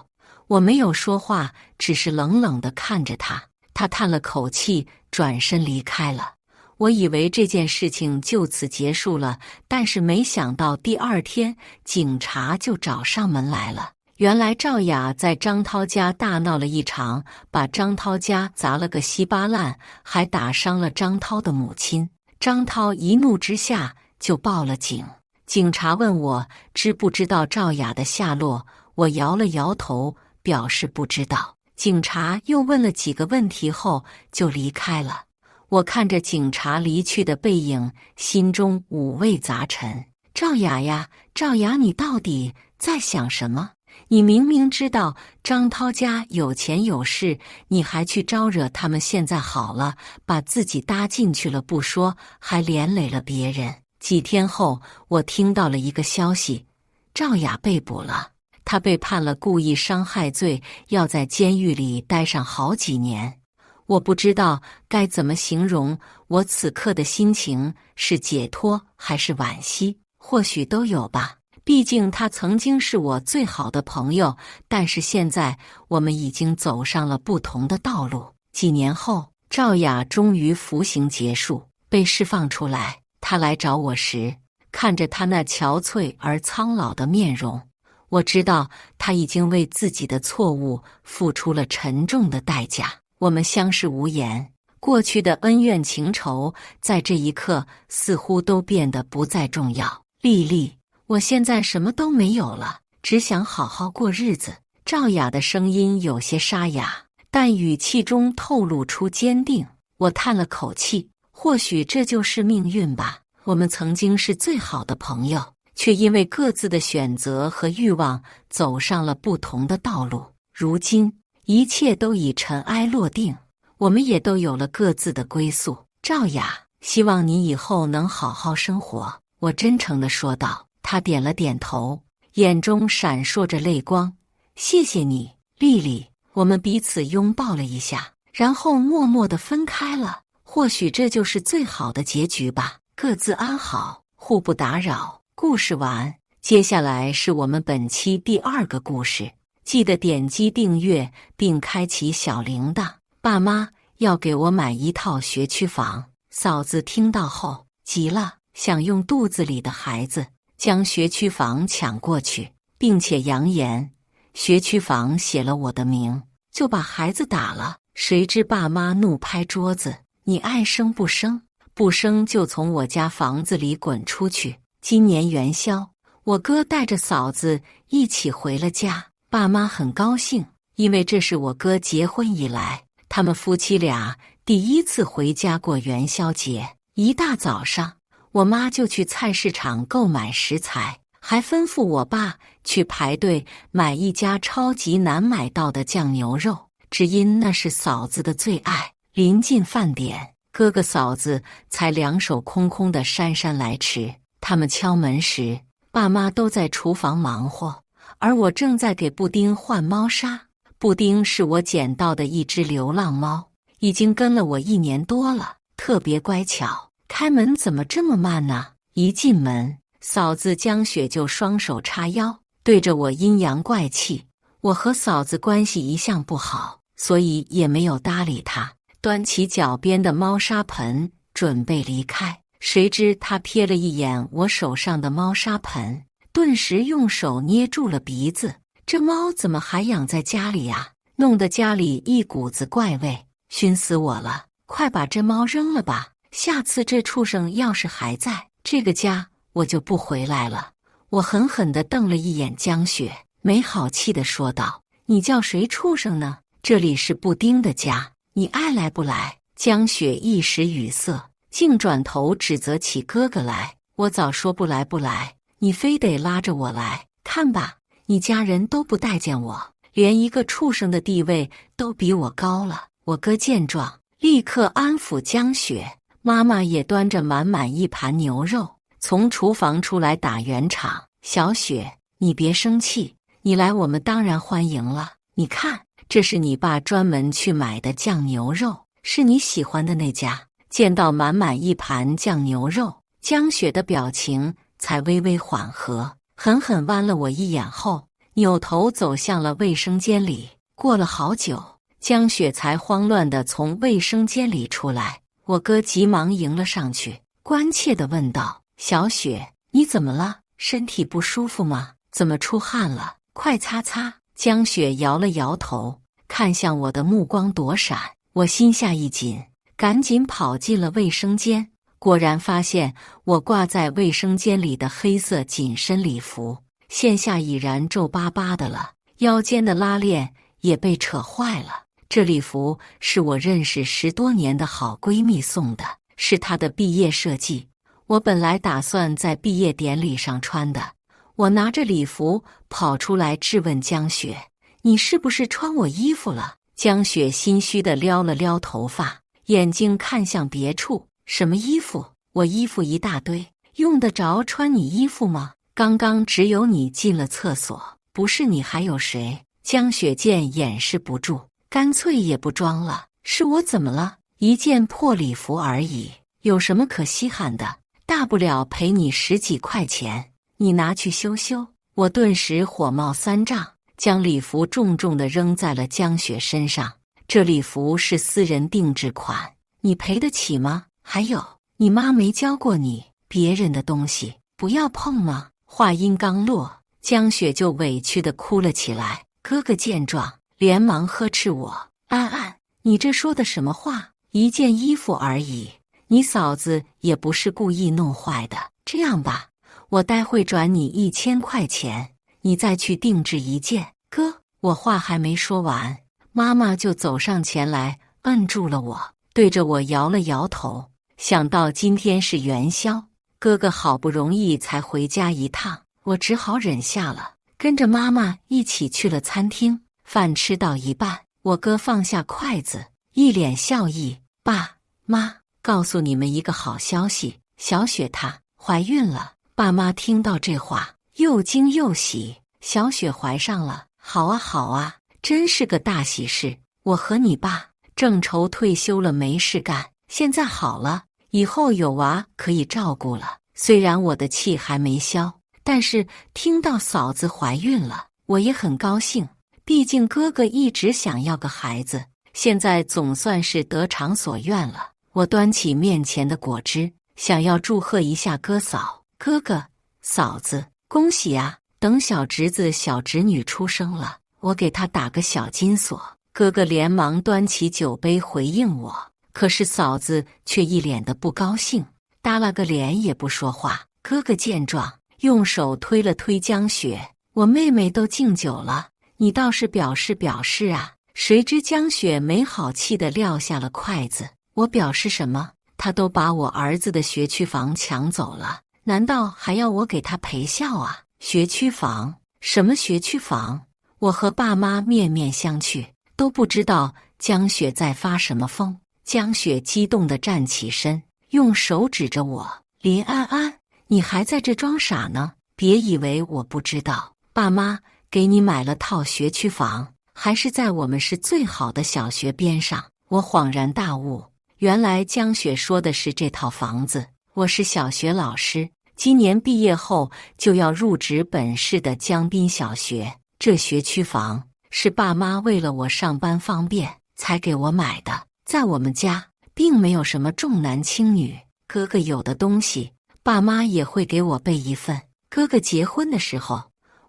我没有说话，只是冷冷地看着他。他叹了口气，转身离开了。我以为这件事情就此结束了，但是没想到第二天警察就找上门来了。原来赵雅在张涛家大闹了一场，把张涛家砸了个稀巴烂，还打伤了张涛的母亲。张涛一怒之下就报了警。警察问我知不知道赵雅的下落，我摇了摇头，表示不知道。警察又问了几个问题后就离开了。我看着警察离去的背影，心中五味杂陈。赵雅呀，赵雅，你到底在想什么？你明明知道张涛家有钱有势，你还去招惹他们。现在好了，把自己搭进去了不说，还连累了别人。几天后，我听到了一个消息，赵雅被捕了。她被判了故意伤害罪，要在监狱里待上好几年。我不知道该怎么形容我此刻的心情，是解脱还是惋惜，或许都有吧。毕竟他曾经是我最好的朋友，但是现在我们已经走上了不同的道路。几年后，赵雅终于服刑结束，被释放出来。他来找我时，看着他那憔悴而苍老的面容，我知道他已经为自己的错误付出了沉重的代价。我们相视无言，过去的恩怨情仇在这一刻似乎都变得不再重要。丽丽，我现在什么都没有了，只想好好过日子。赵雅的声音有些沙哑，但语气中透露出坚定。我叹了口气，或许这就是命运吧。我们曾经是最好的朋友，却因为各自的选择和欲望走上了不同的道路。如今一切都已尘埃落定，我们也都有了各自的归宿。赵雅，希望你以后能好好生活。我真诚地说道。他点了点头，眼中闪烁着泪光。谢谢你，丽丽。我们彼此拥抱了一下，然后默默地分开了。或许这就是最好的结局吧，各自安好，互不打扰。故事完，接下来是我们本期第2个故事。记得点击订阅并开启小铃铛。爸妈要给我买一套学区房，嫂子听到后急了，想用肚子里的孩子将学区房抢过去，并且扬言学区房写了我的名，就把孩子打了。谁知爸妈怒拍桌子，你爱生不生，不生就从我家房子里滚出去。今年元宵，我哥带着嫂子一起回了家，爸妈很高兴，因为这是我哥结婚以来他们夫妻俩第一次回家过元宵节。一大早上，我妈就去菜市场购买食材，还吩咐我爸去排队买一家超级难买到的酱牛肉，只因那是嫂子的最爱。临近饭点，哥哥嫂子才两手空空的姗姗来迟。他们敲门时，爸妈都在厨房忙活，而我正在给布丁换猫砂。布丁是我捡到的一只流浪猫，已经跟了我1年多了，特别乖巧。开门怎么这么慢呢？一进门，嫂子江雪就双手叉腰，对着我阴阳怪气。我和嫂子关系一向不好，所以也没有搭理她，端起脚边的猫砂盆准备离开。谁知她瞥了一眼我手上的猫砂盆，顿时用手捏住了鼻子。这猫怎么还养在家里呀？弄得家里一股子怪味，熏死我了！快把这猫扔了吧，下次这畜生要是还在这个家，我就不回来了。我狠狠地瞪了一眼江雪，没好气地说道：你叫谁畜生呢？这里是布丁的家，你爱来不来？江雪一时语塞，竟转头指责起哥哥来。我早说不来不来，你非得拉着我来，看吧，你家人都不待见我，连一个畜生的地位都比我高了。我哥见状，立刻安抚江雪，妈妈也端着满满一盘牛肉从厨房出来打圆场。小雪，你别生气，你来我们当然欢迎了。你看，这是你爸专门去买的酱牛肉，是你喜欢的那家。见到满满一盘酱牛肉，江雪的表情才微微缓和，狠狠剜了我一眼后，扭头走向了卫生间里。过了好久，江雪才慌乱地从卫生间里出来。我哥急忙迎了上去，关切地问道：“小雪，你怎么了？身体不舒服吗？怎么出汗了？快擦擦。”江雪摇了摇头，看向我的目光躲闪。我心下一紧，赶紧跑进了卫生间。果然发现我挂在卫生间里的黑色紧身礼服，线下已然皱巴巴的了，腰间的拉链也被扯坏了。这礼服是我认识10多年的好闺蜜送的，是她的毕业设计。我本来打算在毕业典礼上穿的。我拿着礼服跑出来质问江雪：“你是不是穿我衣服了？”江雪心虚地撩了撩头发，眼睛看向别处：“什么衣服？我衣服一大堆，用得着穿你衣服吗？刚刚只有你进了厕所，不是你还有谁？”江雪见掩饰不住，干脆也不装了：“是我怎么了？一件破礼服而已，有什么可稀罕的？大不了赔你10几块钱。你拿去修修。”我顿时火冒三丈，将礼服重重地扔在了江雪身上。这礼服是私人定制款，你赔得起吗？还有，你妈没教过你，别人的东西不要碰吗？话音刚落，江雪就委屈地哭了起来。哥哥见状，连忙呵斥我：“安安，你这说的什么话？一件衣服而已，你嫂子也不是故意弄坏的。这样吧，我待会转你1000块钱，你再去定制一件。”哥，我话还没说完，妈妈就走上前来摁住了我，对着我摇了摇头。想到今天是元宵，哥哥好不容易才回家一趟，我只好忍下了，跟着妈妈一起去了餐厅。饭吃到一半，我哥放下筷子，一脸笑意：“爸妈，告诉你们一个好消息，小雪她怀孕了。”爸妈听到这话，又惊又喜：“小雪怀上了，好啊好啊，真是个大喜事。我和你爸正愁退休了没事干，现在好了，以后有娃可以照顾了。”虽然我的气还没消，但是听到嫂子怀孕了，我也很高兴。毕竟哥哥一直想要个孩子，现在总算是得偿所愿了。我端起面前的果汁，想要祝贺一下哥嫂。哥哥、嫂子，恭喜啊！等小侄子、小侄女出生了，我给他打个小金锁。哥哥连忙端起酒杯回应我，可是嫂子却一脸的不高兴，耷拉个脸也不说话。哥哥见状，用手推了推江雪：“我妹妹都敬酒了，你倒是表示表示啊！”谁知江雪没好气地撂下了筷子：“我表示什么？他都把我儿子的学区房抢走了，难道还要我给他赔笑啊？”学区房？什么学区房？我和爸妈面面相觑，都不知道江雪在发什么疯。江雪激动地站起身，用手指着我：“林安安，你还在这装傻呢？别以为我不知道，爸妈给你买了套学区房，还是在我们市最好的小学边上。”我恍然大悟，原来江雪说的是这套房子。我是小学老师，今年毕业后就要入职本市的江滨小学，这学区房是爸妈为了我上班方便才给我买的。在我们家并没有什么重男轻女，哥哥有的东西爸妈也会给我备一份。哥哥结婚的时候，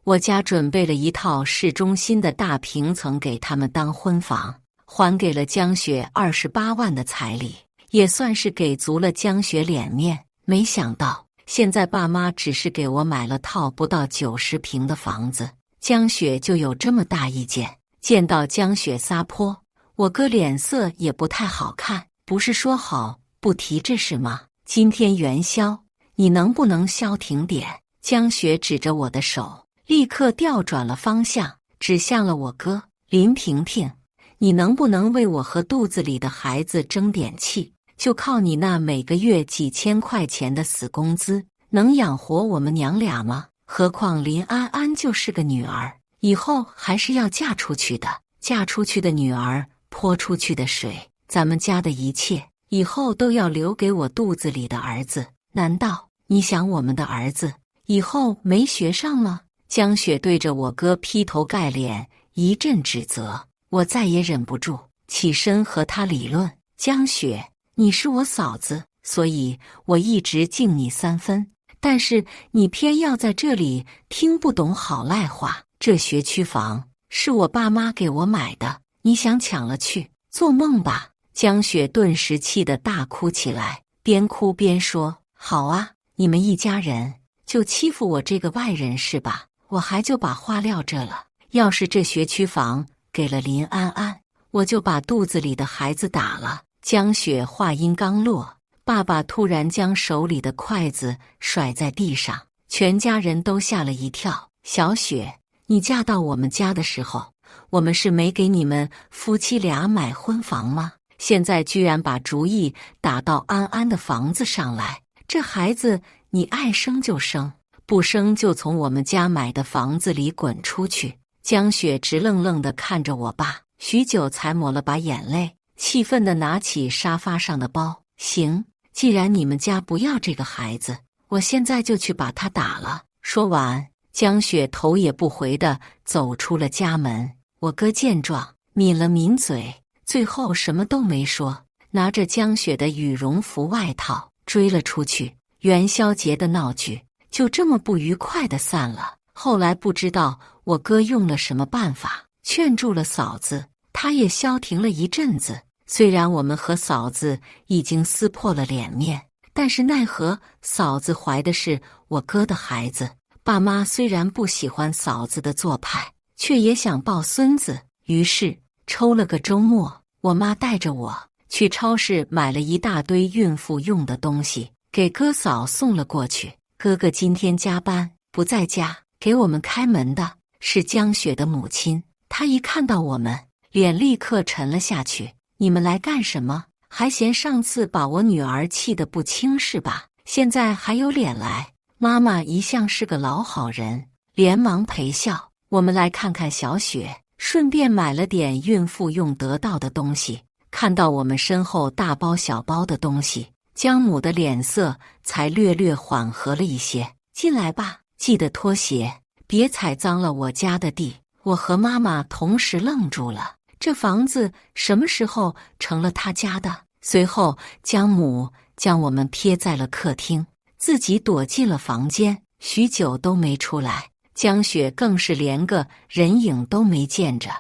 我家准备了一套市中心的大平层给他们当婚房，还给了江雪28万的彩礼，也算是给足了江雪脸面。没想到现在爸妈只是给我买了套不到90平的房子，江雪就有这么大意见。见到江雪撒泼，我哥脸色也不太好看。不是说好不提这事吗？今天元宵，你能不能消停点？江雪指着我的手，立刻调转了方向，指向了我哥：“林婷婷，你能不能为我和肚子里的孩子争点气？就靠你那每个月几千块钱的死工资，能养活我们娘俩吗？”何况林安安就是个女儿，以后还是要嫁出去的。嫁出去的女儿泼出去的水，咱们家的一切以后都要留给我肚子里的儿子。难道你想我们的儿子以后没学上吗？江雪对着我哥劈头盖脸一阵指责，我再也忍不住，起身和他理论。江雪，你是我嫂子，所以我一直敬你3分，但是你偏要在这里听不懂好赖话。这学区房是我爸妈给我买的，你想抢了去，做梦吧！江雪顿时气得大哭起来，边哭边说：好啊，你们一家人就欺负我这个外人是吧？我还就把话撂这了，要是这学区房给了林安安，我就把肚子里的孩子打了。江雪话音刚落，爸爸突然将手里的筷子甩在地上，全家人都吓了一跳。小雪，你嫁到我们家的时候，我们是没给你们夫妻俩买婚房吗？现在居然把主意打到安安的房子上来，这孩子你爱生就生，不生就从我们家买的房子里滚出去。江雪直愣愣地看着我爸，许久才抹了把眼泪，气愤地拿起沙发上的包。行，既然你们家不要这个孩子，我现在就去把他打了。说完，江雪头也不回地走出了家门。我哥见状，抿了抿嘴，最后什么都没说，拿着江雪的羽绒服外套追了出去。元宵节的闹剧就这么不愉快地散了。后来不知道我哥用了什么办法，劝住了嫂子，他也消停了一阵子。虽然我们和嫂子已经撕破了脸面，但是奈何嫂子怀的是我哥的孩子，爸妈虽然不喜欢嫂子的做派，却也想抱孙子。于是抽了个周末，我妈带着我去超市买了一大堆孕妇用的东西，给哥嫂送了过去。哥哥今天加班不在家，给我们开门的是江雪的母亲。她一看到我们，脸立刻沉了下去。你们来干什么？还嫌上次把我女儿气得不轻是吧？现在还有脸来？妈妈一向是个老好人，连忙陪笑。我们来看看小雪，顺便买了点孕妇用得到的东西。看到我们身后大包小包的东西，江母的脸色才略略缓和了一些。进来吧，记得脱鞋，别踩脏了我家的地。我和妈妈同时愣住了，这房子什么时候成了他家的？随后江母将我们撇在了客厅，自己躲进了房间，许久都没出来。江雪更是连个人影都没见着。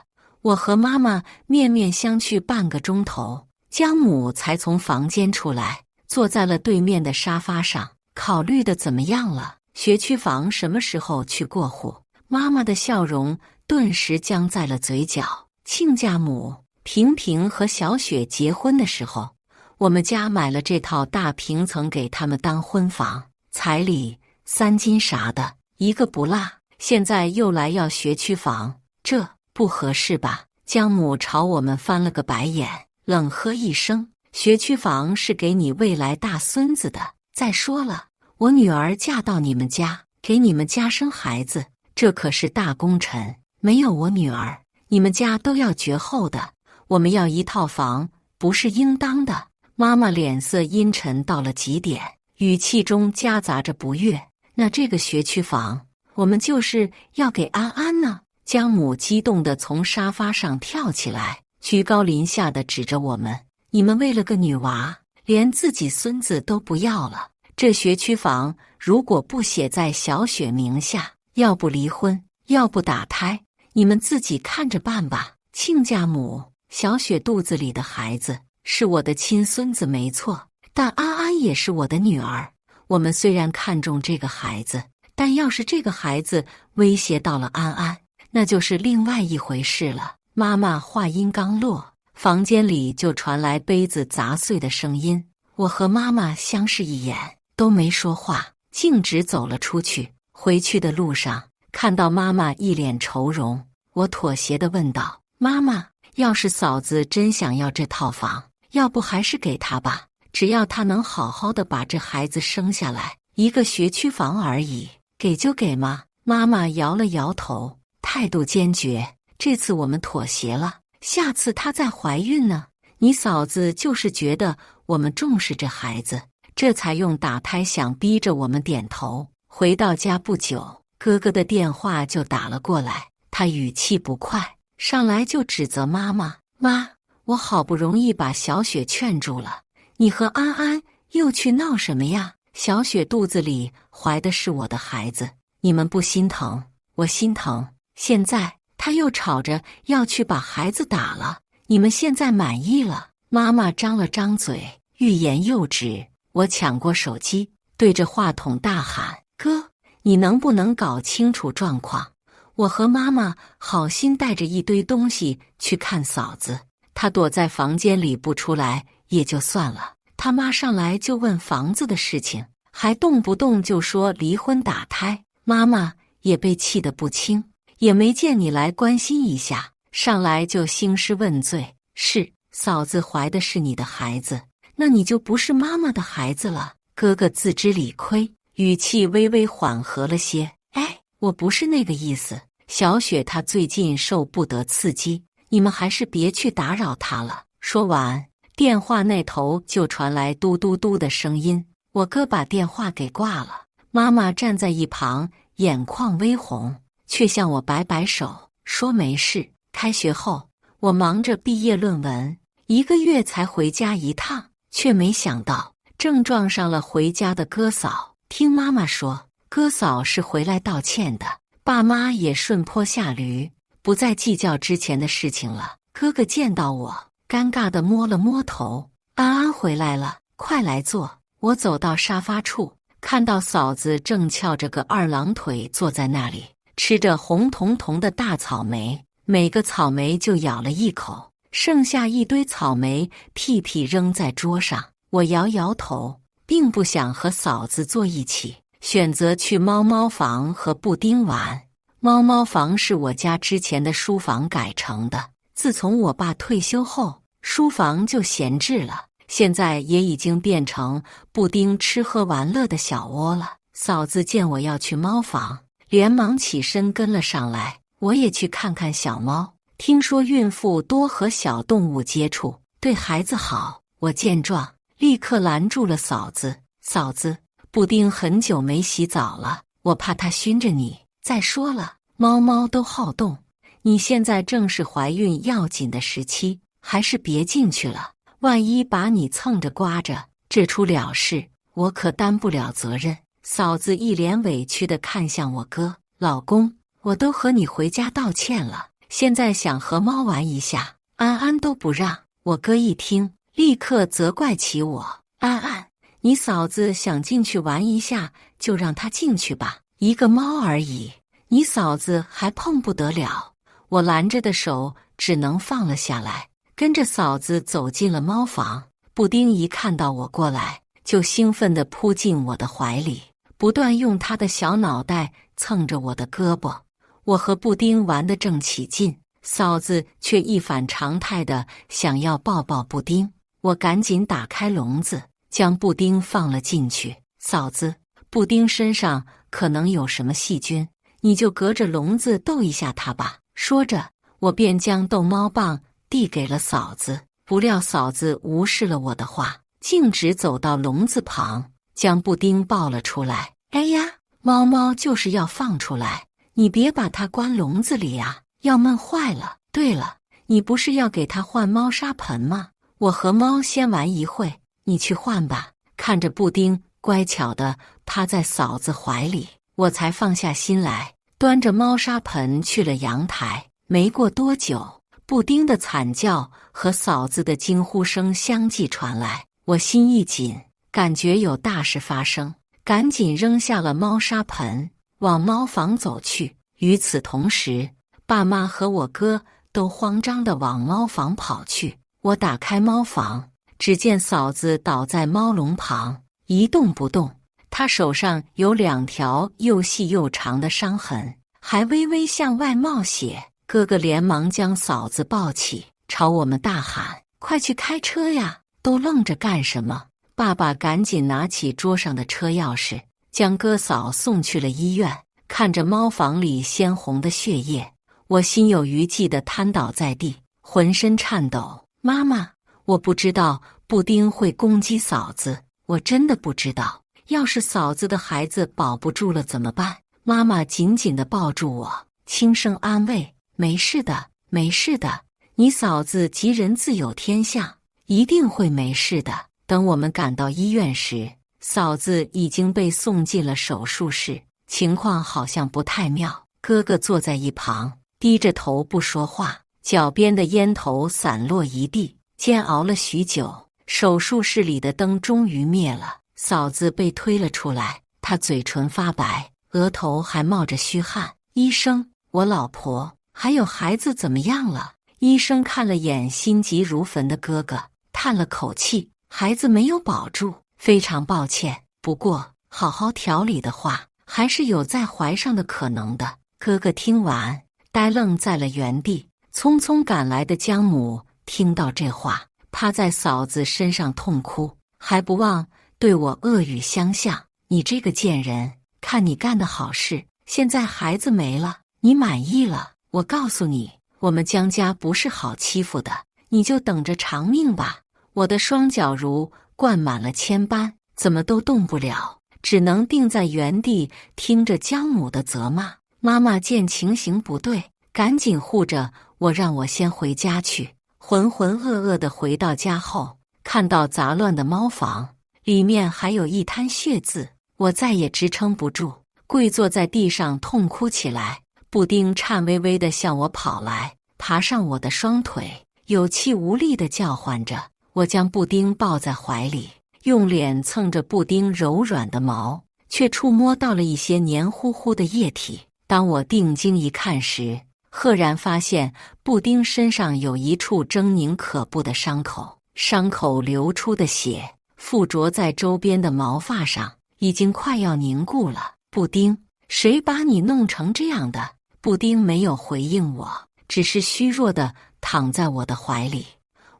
我和妈妈面面相觑半个钟头，江母才从房间出来，坐在了对面的沙发上。考虑的怎么样了？学区房什么时候去过户？妈妈的笑容顿时僵在了嘴角。亲家母，平平和小雪结婚的时候，我们家买了这套大平层给他们当婚房，彩礼3金啥的，一个不落。现在又来要学区房，这不合适吧？江母朝我们翻了个白眼，冷喝一声：学区房是给你未来大孙子的。再说了，我女儿嫁到你们家，给你们家生孩子，这可是大功臣，没有我女儿，你们家都要绝后的。我们要一套房，不是应当的。妈妈脸色阴沉到了极点，语气中夹杂着不悦。那这个学区房，我们就是要给安安呢。江母激动地从沙发上跳起来，居高临下地指着我们：你们为了个女娃，连自己孙子都不要了。这学区房如果不写在小雪名下，要不离婚，要不打胎，你们自己看着办吧。亲家母，小雪肚子里的孩子是我的亲孙子没错，但安安也是我的女儿。我们虽然看重这个孩子，但要是这个孩子威胁到了安安，那就是另外一回事了。妈妈话音刚落，房间里就传来杯子砸碎的声音。我和妈妈相视一眼，都没说话，径直走了出去。回去的路上，看到妈妈一脸愁容，我妥协地问道：妈妈，要是嫂子真想要这套房，要不还是给她吧，只要她能好好的把这孩子生下来，一个学区房而已。给就给嘛。妈妈摇了摇头，态度坚决。这次我们妥协了，下次她再怀孕呢？你嫂子就是觉得我们重视这孩子，这才用打胎想逼着我们点头。回到家不久，哥哥的电话就打了过来，他语气不快，上来就指责妈妈：妈，我好不容易把小雪劝住了，你和安安又去闹什么呀？小雪肚子里怀的是我的孩子，你们不心疼，我心疼。现在他又吵着要去把孩子打了，你们现在满意了？妈妈张了张嘴，欲言又止。我抢过手机，对着话筒大喊：哥，你能不能搞清楚状况？我和妈妈好心带着一堆东西去看嫂子，她躲在房间里不出来也就算了，他妈上来就问房子的事情，还动不动就说离婚打胎，妈妈也被气得不轻，也没见你来关心一下，上来就兴师问罪。是，嫂子怀的是你的孩子，那你就不是妈妈的孩子了。哥哥自知理亏，语气微微缓和了些。哎，我不是那个意思，小雪她最近受不得刺激，你们还是别去打扰她了。说完，电话那头就传来嘟嘟嘟的声音，我哥把电话给挂了。妈妈站在一旁，眼眶微红，却向我摆摆手，说没事。开学后，我忙着毕业论文，1个月才回家一趟，却没想到正撞上了回家的哥嫂。听妈妈说，哥嫂是回来道歉的，爸妈也顺坡下驴，不再计较之前的事情了。哥哥见到我，尴尬地摸了摸头：安安回来了，快来坐。我走到沙发处，看到嫂子正翘着个二郎腿坐在那里，吃着红彤彤的大草莓，每个草莓就咬了一口，剩下一堆草莓屁屁扔在桌上。我摇摇头，并不想和嫂子坐一起，选择去猫猫房和布丁玩。猫猫房是我家之前的书房改成的，自从我爸退休后，书房就闲置了，现在也已经变成布丁吃喝玩乐的小窝了。嫂子见我要去猫房，连忙起身跟了上来，我也去看看小猫。听说孕妇多和小动物接触，对孩子好。我见状，立刻拦住了嫂子：嫂子，布丁很久没洗澡了，我怕它熏着你。再说了，猫猫都好动，你现在正是怀孕要紧的时期，还是别进去了，万一把你蹭着刮着，这出了事，我可担不了责任。嫂子一脸委屈地看向我哥：老公，我都和你回家道歉了，现在想和猫玩一下，安安都不让。我哥一听，立刻责怪起我：安安，你嫂子想进去玩一下，就让她进去吧，一个猫而已，你嫂子还碰不得了。我拦着的手只能放了下来，跟着嫂子走进了猫房。布丁一看到我过来，就兴奋地扑进我的怀里，不断用他的小脑袋蹭着我的胳膊。我和布丁玩得正起劲，嫂子却一反常态地想要抱抱布丁。我赶紧打开笼子，将布丁放了进去。嫂子，布丁身上可能有什么细菌，你就隔着笼子逗一下它吧。说着，我便将逗猫棒递给了嫂子。不料嫂子无视了我的话，径直走到笼子旁，将布丁抱了出来。哎呀，猫猫就是要放出来，你别把它关笼子里啊，要闷坏了。对了，你不是要给它换猫砂盆吗？我和猫先玩一会，你去换吧。看着布丁乖巧地趴在嫂子怀里，我才放下心来，端着猫砂盆去了阳台。没过多久，布丁的惨叫和嫂子的惊呼声相继传来，我心一紧，感觉有大事发生，赶紧扔下了猫砂盆，往猫房走去。与此同时，爸妈和我哥都慌张地往猫房跑去。我打开猫房，只见嫂子倒在猫笼旁，一动不动。她手上有2条又细又长的伤痕，还微微向外冒血。哥哥连忙将嫂子抱起，朝我们大喊：快去开车呀，都愣着干什么？爸爸赶紧拿起桌上的车钥匙，将哥嫂送去了医院。看着猫房里鲜红的血液，我心有余悸地瘫倒在地，浑身颤抖。妈妈，我不知道布丁会攻击嫂子，我真的不知道。要是嫂子的孩子保不住了怎么办？妈妈紧紧地抱住我，轻声安慰：没事的，没事的，你嫂子吉人自有天相，一定会没事的。等我们赶到医院时，嫂子已经被送进了手术室，情况好像不太妙。哥哥坐在一旁，低着头不说话，脚边的烟头散落一地。煎熬了许久，手术室里的灯终于灭了。嫂子被推了出来，她嘴唇发白，额头还冒着虚汗。医生，我老婆还有孩子怎么样了？医生看了眼心急如焚的哥哥，叹了口气：孩子没有保住，非常抱歉。不过好好调理的话，还是有再怀上的可能的。哥哥听完，呆愣在了原地。匆匆赶来的姜母听到这话，趴在嫂子身上痛哭，还不忘对我恶语相向：你这个贱人，看你干的好事，现在孩子没了，你满意了？我告诉你，我们姜家不是好欺负的，你就等着偿命吧。我的双脚如灌满了铅斑，怎么都动不了，只能定在原地，听着姜母的责骂。妈妈见情形不对，赶紧护着我，让我先回家去。浑浑噩噩地回到家后，看到杂乱的猫房，里面还有一滩血渍，我再也支撑不住，跪坐在地上痛哭起来。布丁颤巍巍地向我跑来，爬上我的双腿，有气无力地叫唤着。我将布丁抱在怀里，用脸蹭着布丁柔软的毛，却触摸到了一些黏糊糊的液体。当我定睛一看时，赫然发现布丁身上有一处狰狞可怖的伤口，伤口流出的血附着在周边的毛发上，已经快要凝固了。布丁，谁把你弄成这样的？布丁没有回应我，只是虚弱地躺在我的怀里。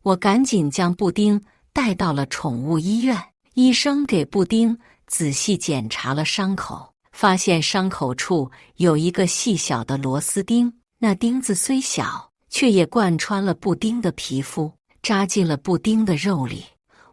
我赶紧将布丁带到了宠物医院，医生给布丁仔细检查了伤口，发现伤口处有一个细小的螺丝钉，那钉子虽小，却也贯穿了布丁的皮肤，扎进了布丁的肉里。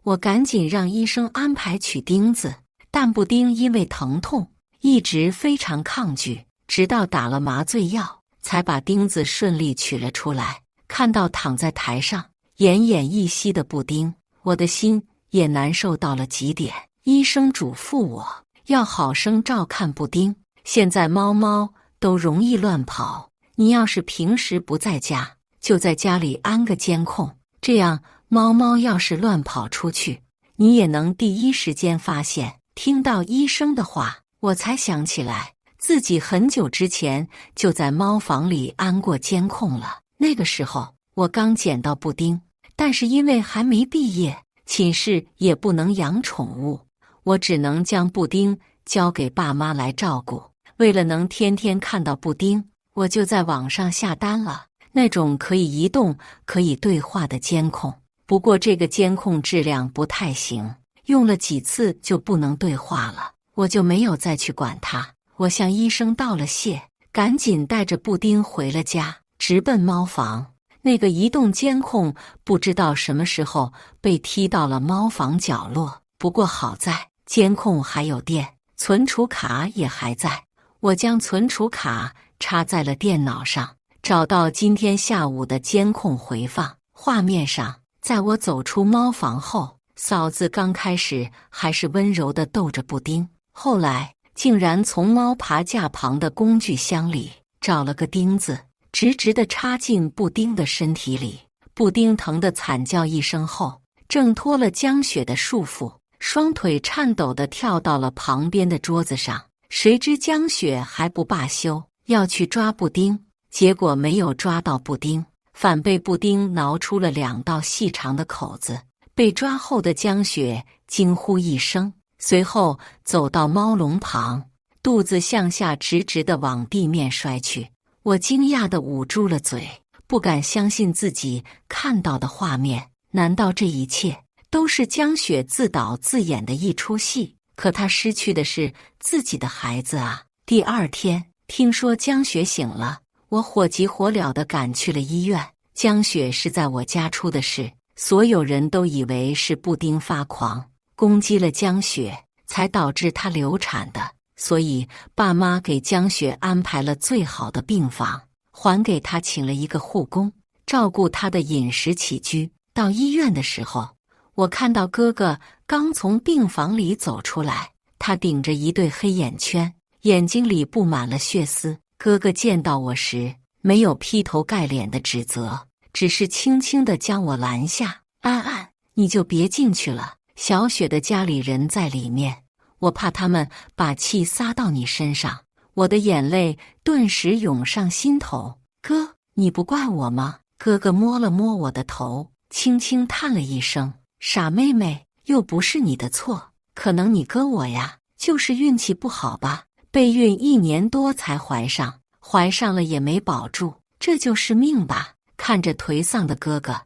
我赶紧让医生安排取钉子，但布丁因为疼痛一直非常抗拒，直到打了麻醉药，才把钉子顺利取了出来。看到躺在台上奄奄一息的布丁，我的心也难受到了极点。医生嘱咐我要好生照看布丁，现在猫猫都容易乱跑，你要是平时不在家，就在家里安个监控，这样猫猫要是乱跑出去，你也能第一时间发现。听到医生的话，我才想起来自己很久之前就在猫房里安过监控了。那个时候我刚捡到布丁，但是因为还没毕业，寝室也不能养宠物，我只能将布丁交给爸妈来照顾。为了能天天看到布丁，我就在网上下单了那种可以移动、可以对话的监控。不过这个监控质量不太行，用了几次就不能对话了，我就没有再去管它。我向医生道了谢，赶紧带着布丁回了家，直奔猫房。那个移动监控不知道什么时候被踢到了猫房角落，不过好在监控还有电，存储卡也还在。我将存储卡插在了电脑上，找到今天下午的监控回放画面上，在我走出猫房后，嫂子刚开始还是温柔地逗着布丁，后来竟然从猫爬架旁的工具箱里找了个钉子，直直地插进布丁的身体里。布丁疼得惨叫一声后，挣脱了江雪的束缚，双腿颤抖地跳到了旁边的桌子上。谁知江雪还不罢休，要去抓布丁，结果没有抓到布丁，反被布丁挠出了2道细长的口子。被抓后的江雪惊呼一声，随后走到猫笼旁，肚子向下直直地往地面摔去。我惊讶地捂住了嘴，不敢相信自己看到的画面。难道这一切都是江雪自导自演的一出戏？可他失去的是自己的孩子啊。第二天，听说江雪醒了，我火急火燎地赶去了医院。江雪是在我家出的事，所有人都以为是布丁发狂，攻击了江雪，才导致她流产的。所以爸妈给江雪安排了最好的病房，还给她请了一个护工，照顾她的饮食起居。到医院的时候，我看到哥哥刚从病房里走出来，他顶着一对黑眼圈，眼睛里布满了血丝。哥哥见到我时，没有劈头盖脸的指责，只是轻轻地将我拦下。安安，你就别进去了，小雪的家里人在里面，我怕他们把气撒到你身上。我的眼泪顿时涌上心头。哥，你不怪我吗？哥哥摸了摸我的头，轻轻叹了一声，傻妹妹，又不是你的错，可能你哥我呀，就是运气不好吧，备孕1年多才怀上，怀上了也没保住，这就是命吧。看着颓丧的哥哥，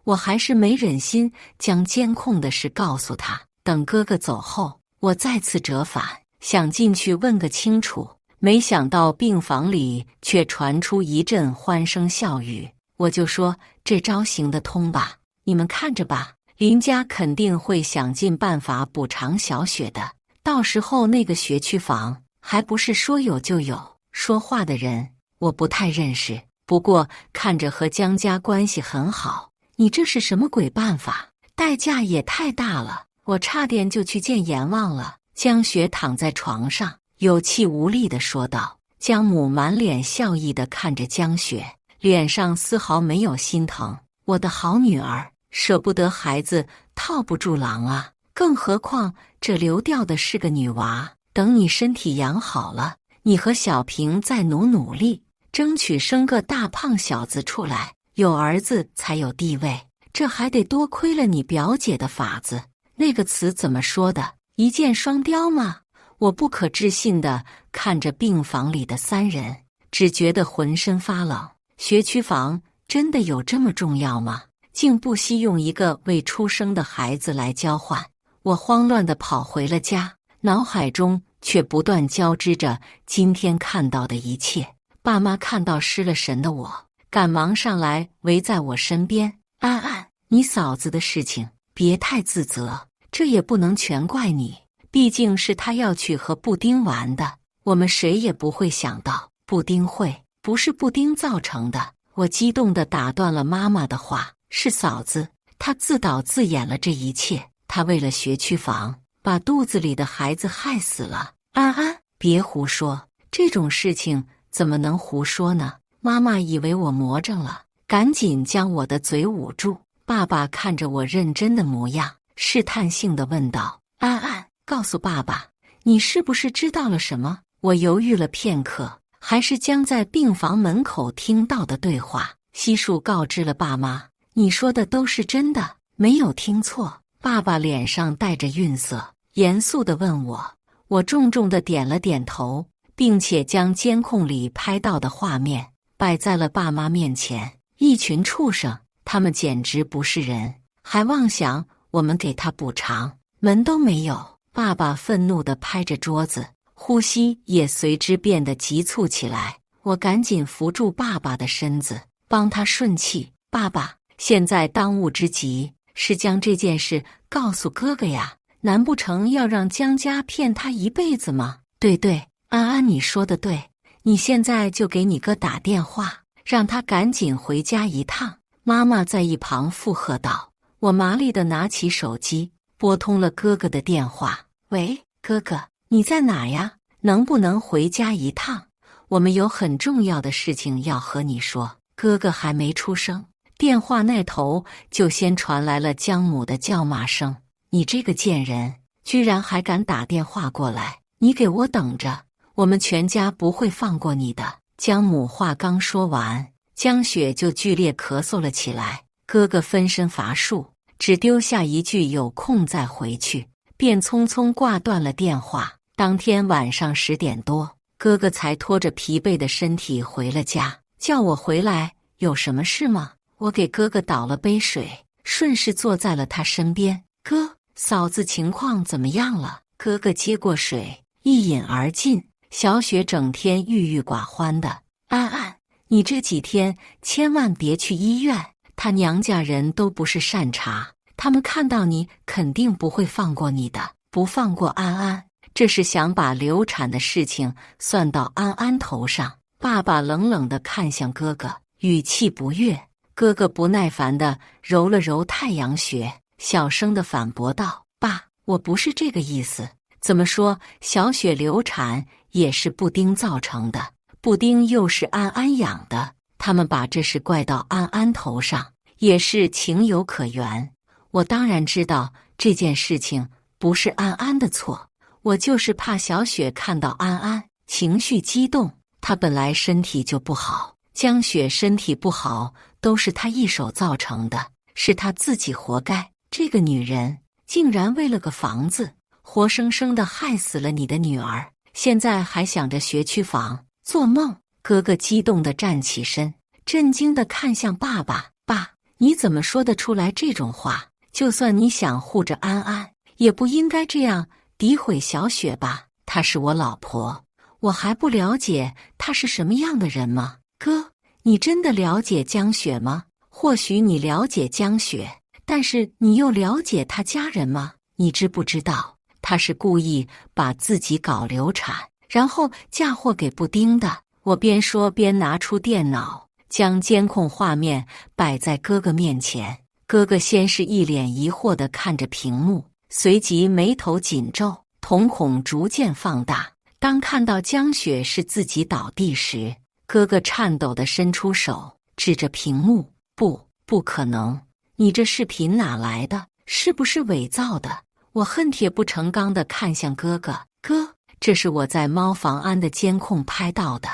我还是没忍心将监控的事告诉他。等哥哥走后，我再次折返，想进去问个清楚，没想到病房里却传出一阵欢声笑语。我就说这招行得通吧，你们看着吧，林家肯定会想尽办法补偿小雪的，到时候那个学区房还不是说有就有。说话的人我不太认识，不过看着和江家关系很好。你这是什么鬼办法？代价也太大了，我差点就去见阎王了。江雪躺在床上，有气无力地说道。江母满脸笑意地看着江雪，脸上丝毫没有心疼。我的好女儿，舍不得孩子套不住狼啊，更何况这流掉的是个女娃。等你身体养好了，你和小平再努力，争取生个大胖小子出来，有儿子才有地位。这还得多亏了你表姐的法子，那个词怎么说的？一箭双雕吗？我不可置信地看着病房里的3人，只觉得浑身发冷。学区房真的有这么重要吗？竟不惜用一个未出生的孩子来交换。我慌乱地跑回了家，脑海中却不断交织着今天看到的一切。爸妈看到失了神的我，赶忙上来围在我身边。安安，你嫂子的事情别太自责，这也不能全怪你，毕竟是她要去和布丁玩的，我们谁也不会想到布丁会不是布丁造成的。我激动地打断了妈妈的话，是嫂子，她自导自演了这一切，她为了学区房把肚子里的孩子害死了。安安，别胡说，这种事情怎么能胡说呢？妈妈以为我魔怔了，赶紧将我的嘴捂住。爸爸看着我认真的模样，试探性地问道：安安，告诉爸爸，你是不是知道了什么？我犹豫了片刻，还是将在病房门口听到的对话悉数告知了爸妈。你说的都是真的，没有听错。爸爸脸上带着愠色，严肃地问我。我重重地点了点头，并且将监控里拍到的画面摆在了爸妈面前。一群畜生，他们简直不是人，还妄想我们给他补偿，门都没有。爸爸愤怒地拍着桌子，呼吸也随之变得急促起来。我赶紧扶住爸爸的身子，帮他顺气。爸爸，现在当务之急是将这件事告诉哥哥呀，难不成要让江家骗他一辈子吗？对，安安，你说的对，你现在就给你哥打电话，让他赶紧回家一趟。妈妈在一旁附和道。我麻利地拿起手机，拨通了哥哥的电话。喂，哥哥，你在哪呀？能不能回家一趟？我们有很重要的事情要和你说。哥哥还没出声，电话那头就先传来了江母的叫骂声。你这个贱人，居然还敢打电话过来！你给我等着，我们全家不会放过你的。江母话刚说完，江雪就剧烈咳嗽了起来。哥哥分身乏术，只丢下一句有空再回去，便匆匆挂断了电话。当天晚上10点多，哥哥才拖着疲惫的身体回了家。叫我回来，有什么事吗？我给哥哥倒了杯水，顺势坐在了他身边。哥，嫂子情况怎么样了？哥哥接过水，一饮而尽。小雪整天郁郁寡欢的。安安，你这几天千万别去医院，他娘家人都不是善茬，他们看到你肯定不会放过你的。不放过安安，这是想把流产的事情算到安安头上。爸爸冷冷地看向哥哥，语气不悦。哥哥不耐烦地揉了揉太阳穴，小声地反驳道：“爸，我不是这个意思。怎么说，小雪流产也是布丁造成的，布丁又是安安养的，他们把这事怪到安安头上，也是情有可原。我当然知道这件事情不是安安的错，我就是怕小雪看到安安情绪激动，她本来身体就不好，江雪身体不好都是她一手造成的，是她自己活该。这个女人竟然为了个房子，活生生的害死了你的女儿，现在还想着学区房，做梦！”哥哥激动地站起身，震惊地看向爸爸：“爸，你怎么说得出来这种话？就算你想护着安安，也不应该这样诋毁小雪吧？她是我老婆，我还不了解她是什么样的人吗？哥，你真的了解江雪吗？或许你了解江雪，但是你又了解她家人吗？你知不知道，她是故意把自己搞流产，然后嫁祸给布丁的？”我边说边拿出电脑，将监控画面摆在哥哥面前。哥哥先是一脸疑惑地看着屏幕，随即眉头紧皱，瞳孔逐渐放大。当看到江雪是自己倒地时，哥哥颤抖地伸出手，指着屏幕：“不可能！你这视频哪来的？是不是伪造的？”我恨铁不成钢地看向哥哥：“哥，这是我在猫房安的监控拍到的。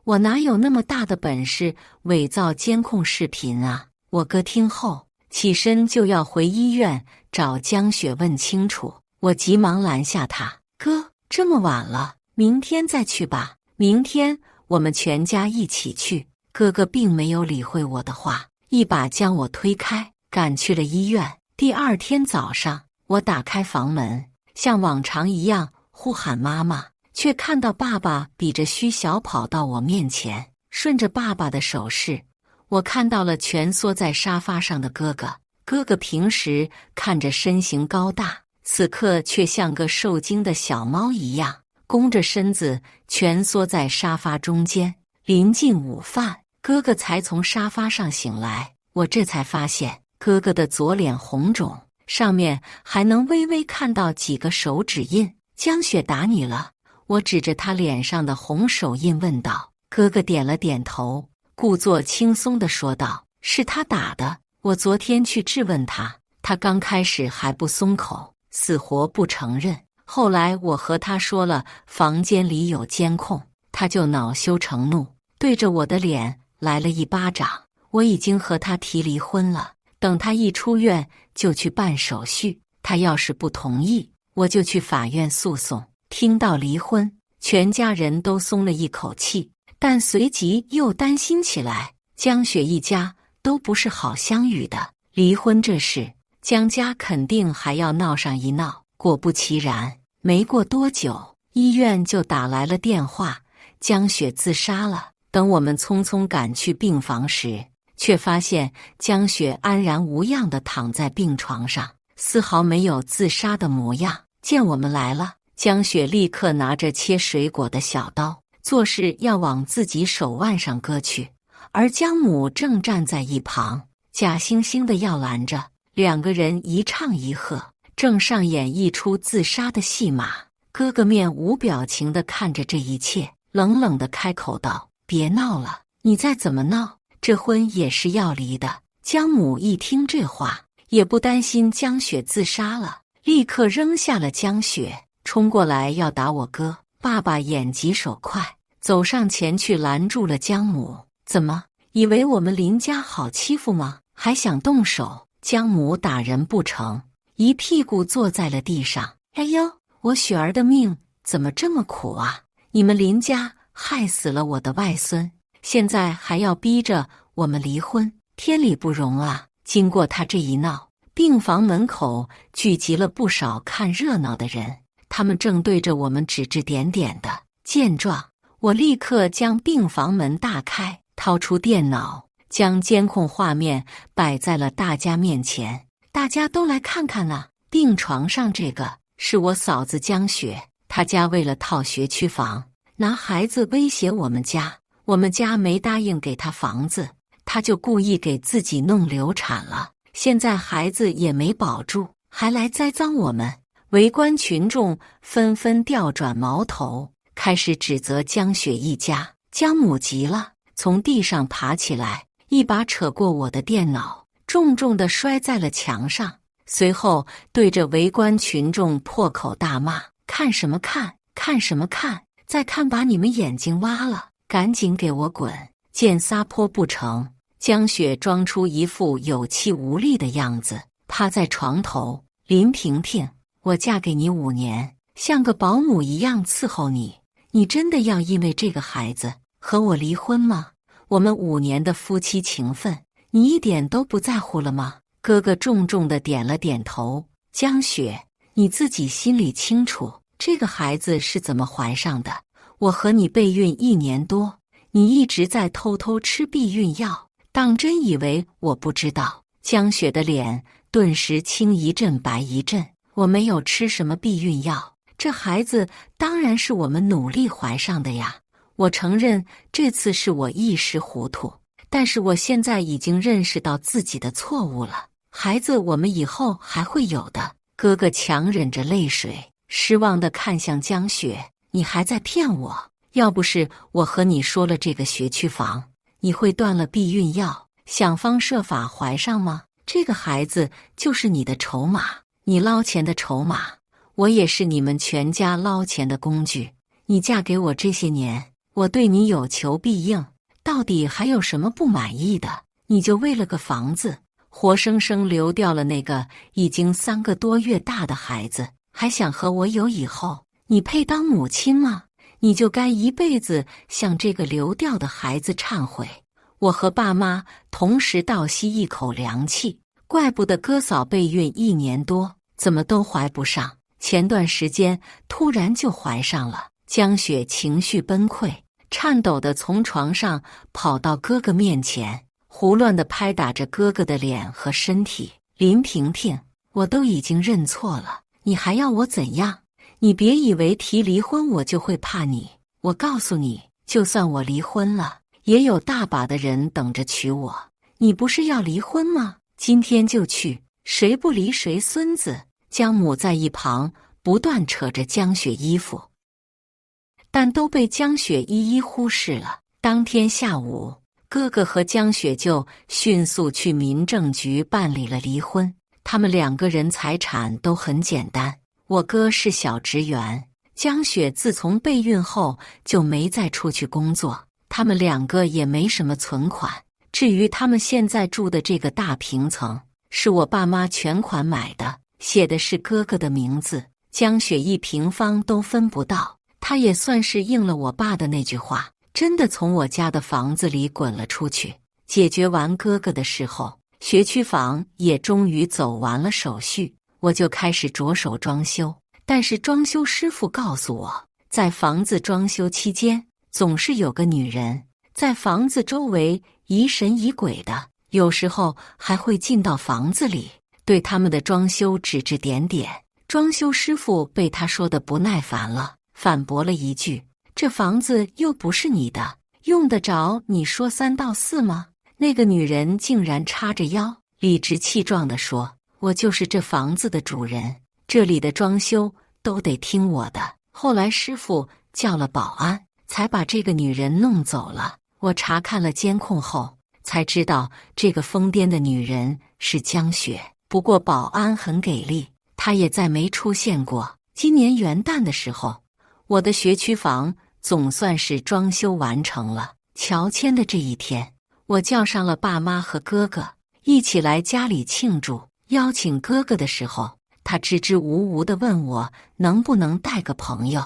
我哪有那么大的本事伪造监控视频啊！”我哥听后起身就要回医院找江雪问清楚，我急忙拦下他：“哥，这么晚了，明天再去吧。明天我们全家一起去。”哥哥并没有理会我的话，一把将我推开，赶去了医院。第二天早上，我打开房门，像往常一样呼喊妈妈，却看到爸爸比着虚小跑到我面前。顺着爸爸的手势，我看到了蜷缩在沙发上的哥哥。哥哥平时看着身形高大，此刻却像个受惊的小猫一样，弓着身子蜷缩在沙发中间。临近午饭，哥哥才从沙发上醒来，我这才发现哥哥的左脸红肿，上面还能微微看到几个手指印。江雪打你了？我指着他脸上的红手印问道。哥哥点了点头，故作轻松地说道：“是他打的。我昨天去质问他，他刚开始还不松口，死活不承认。后来我和他说了房间里有监控，他就恼羞成怒，对着我的脸来了一巴掌。我已经和他提离婚了，等他一出院就去办手续，他要是不同意，我就去法院诉讼。”听到离婚，全家人都松了一口气，但随即又担心起来。江雪一家都不是好相与的，离婚这事，江家肯定还要闹上一闹。果不其然，没过多久，医院就打来了电话，江雪自杀了。等我们匆匆赶去病房时，却发现江雪安然无恙地躺在病床上，丝毫没有自杀的模样。见我们来了，江雪立刻拿着切水果的小刀，作势要往自己手腕上割去，而江母正站在一旁，假惺惺的要拦着。两个人一唱一和，正上演一出自杀的戏码。哥哥面无表情地看着这一切，冷冷地开口道：“别闹了，你再怎么闹，这婚也是要离的。”江母一听这话，也不担心江雪自杀了，立刻扔下了江雪，冲过来要打我哥。爸爸眼疾手快，走上前去拦住了江母。怎么，以为我们林家好欺负吗？还想动手？江母打人不成，一屁股坐在了地上。哎呦，我雪儿的命怎么这么苦啊！你们林家害死了我的外孙，现在还要逼着我们离婚，天理不容啊！经过他这一闹，病房门口聚集了不少看热闹的人。他们正对着我们指指点点的。见状，我立刻将病房门大开，掏出电脑，将监控画面摆在了大家面前。大家都来看看啊！病床上这个是我嫂子江雪，她家为了套学区房，拿孩子威胁我们家，我们家没答应给她房子，她就故意给自己弄流产了。现在孩子也没保住，还来栽赃我们。围观群众纷纷调转矛头，开始指责江雪一家。江母急了，从地上爬起来，一把扯过我的电脑，重重地摔在了墙上。随后对着围观群众破口大骂：看什么看，看什么看，再看把你们眼睛挖了，赶紧给我滚！见撒泼不成，江雪装出一副有气无力的样子，趴在床头。林萍萍，我嫁给你5年，像个保姆一样伺候你，你真的要因为这个孩子和我离婚吗？我们5年的夫妻情分，你一点都不在乎了吗？哥哥重重地点了点头。江雪，你自己心里清楚，这个孩子是怎么怀上的？我和你备孕1年多，你一直在偷偷吃避孕药，当真以为我不知道？江雪的脸顿时青一阵白一阵。我没有吃什么避孕药，这孩子当然是我们努力怀上的呀。我承认这次是我一时糊涂，但是我现在已经认识到自己的错误了。孩子我们以后还会有的。哥哥强忍着泪水，失望地看向江雪，你还在骗我？要不是我和你说了这个学区房，你会断了避孕药，想方设法怀上吗？这个孩子就是你的筹码，你捞钱的筹码，我也是你们全家捞钱的工具。你嫁给我这些年，我对你有求必应，到底还有什么不满意的？你就为了个房子，活生生流掉了那个已经3个多月大的孩子，还想和我有以后？你配当母亲吗？你就该一辈子向这个流掉的孩子忏悔。我和爸妈同时倒吸一口凉气，怪不得哥嫂备孕1年多，怎么都怀不上，前段时间突然就怀上了。江雪情绪崩溃，颤抖地从床上跑到哥哥面前，胡乱地拍打着哥哥的脸和身体。林萍萍，我都已经认错了，你还要我怎样？你别以为提离婚我就会怕你，我告诉你，就算我离婚了，也有大把的人等着娶我。你不是要离婚吗？今天就去，谁不离谁孙子。江母在一旁不断扯着江雪衣服，但都被江雪一一忽视了。当天下午，哥哥和江雪就迅速去民政局办理了离婚。他们2个人财产都很简单，我哥是小职员，江雪自从备孕后就没再出去工作，他们2个也没什么存款。至于他们现在住的这个大平层，是我爸妈全款买的，写的是哥哥的名字，江雪1平方都分不到。他也算是应了我爸的那句话，真的从我家的房子里滚了出去。解决完哥哥的时候，学区房也终于走完了手续，我就开始着手装修。但是装修师傅告诉我，在房子装修期间，总是有个女人在房子周围疑神疑鬼的，有时候还会进到房子里，对他们的装修指指点点。装修师傅被他说的不耐烦了，反驳了一句：这房子又不是你的，用得着你说3道4吗？那个女人竟然叉着腰，理直气壮地说：我就是这房子的主人，这里的装修都得听我的。后来师傅叫了保安，才把这个女人弄走了。我查看了监控后，才知道这个疯癫的女人是江雪。不过保安很给力，他也再没出现过。今年元旦的时候，我的学区房总算是装修完成了。乔迁的这一天，我叫上了爸妈和哥哥一起来家里庆祝。邀请哥哥的时候，他支支吾吾地问我能不能带个朋友。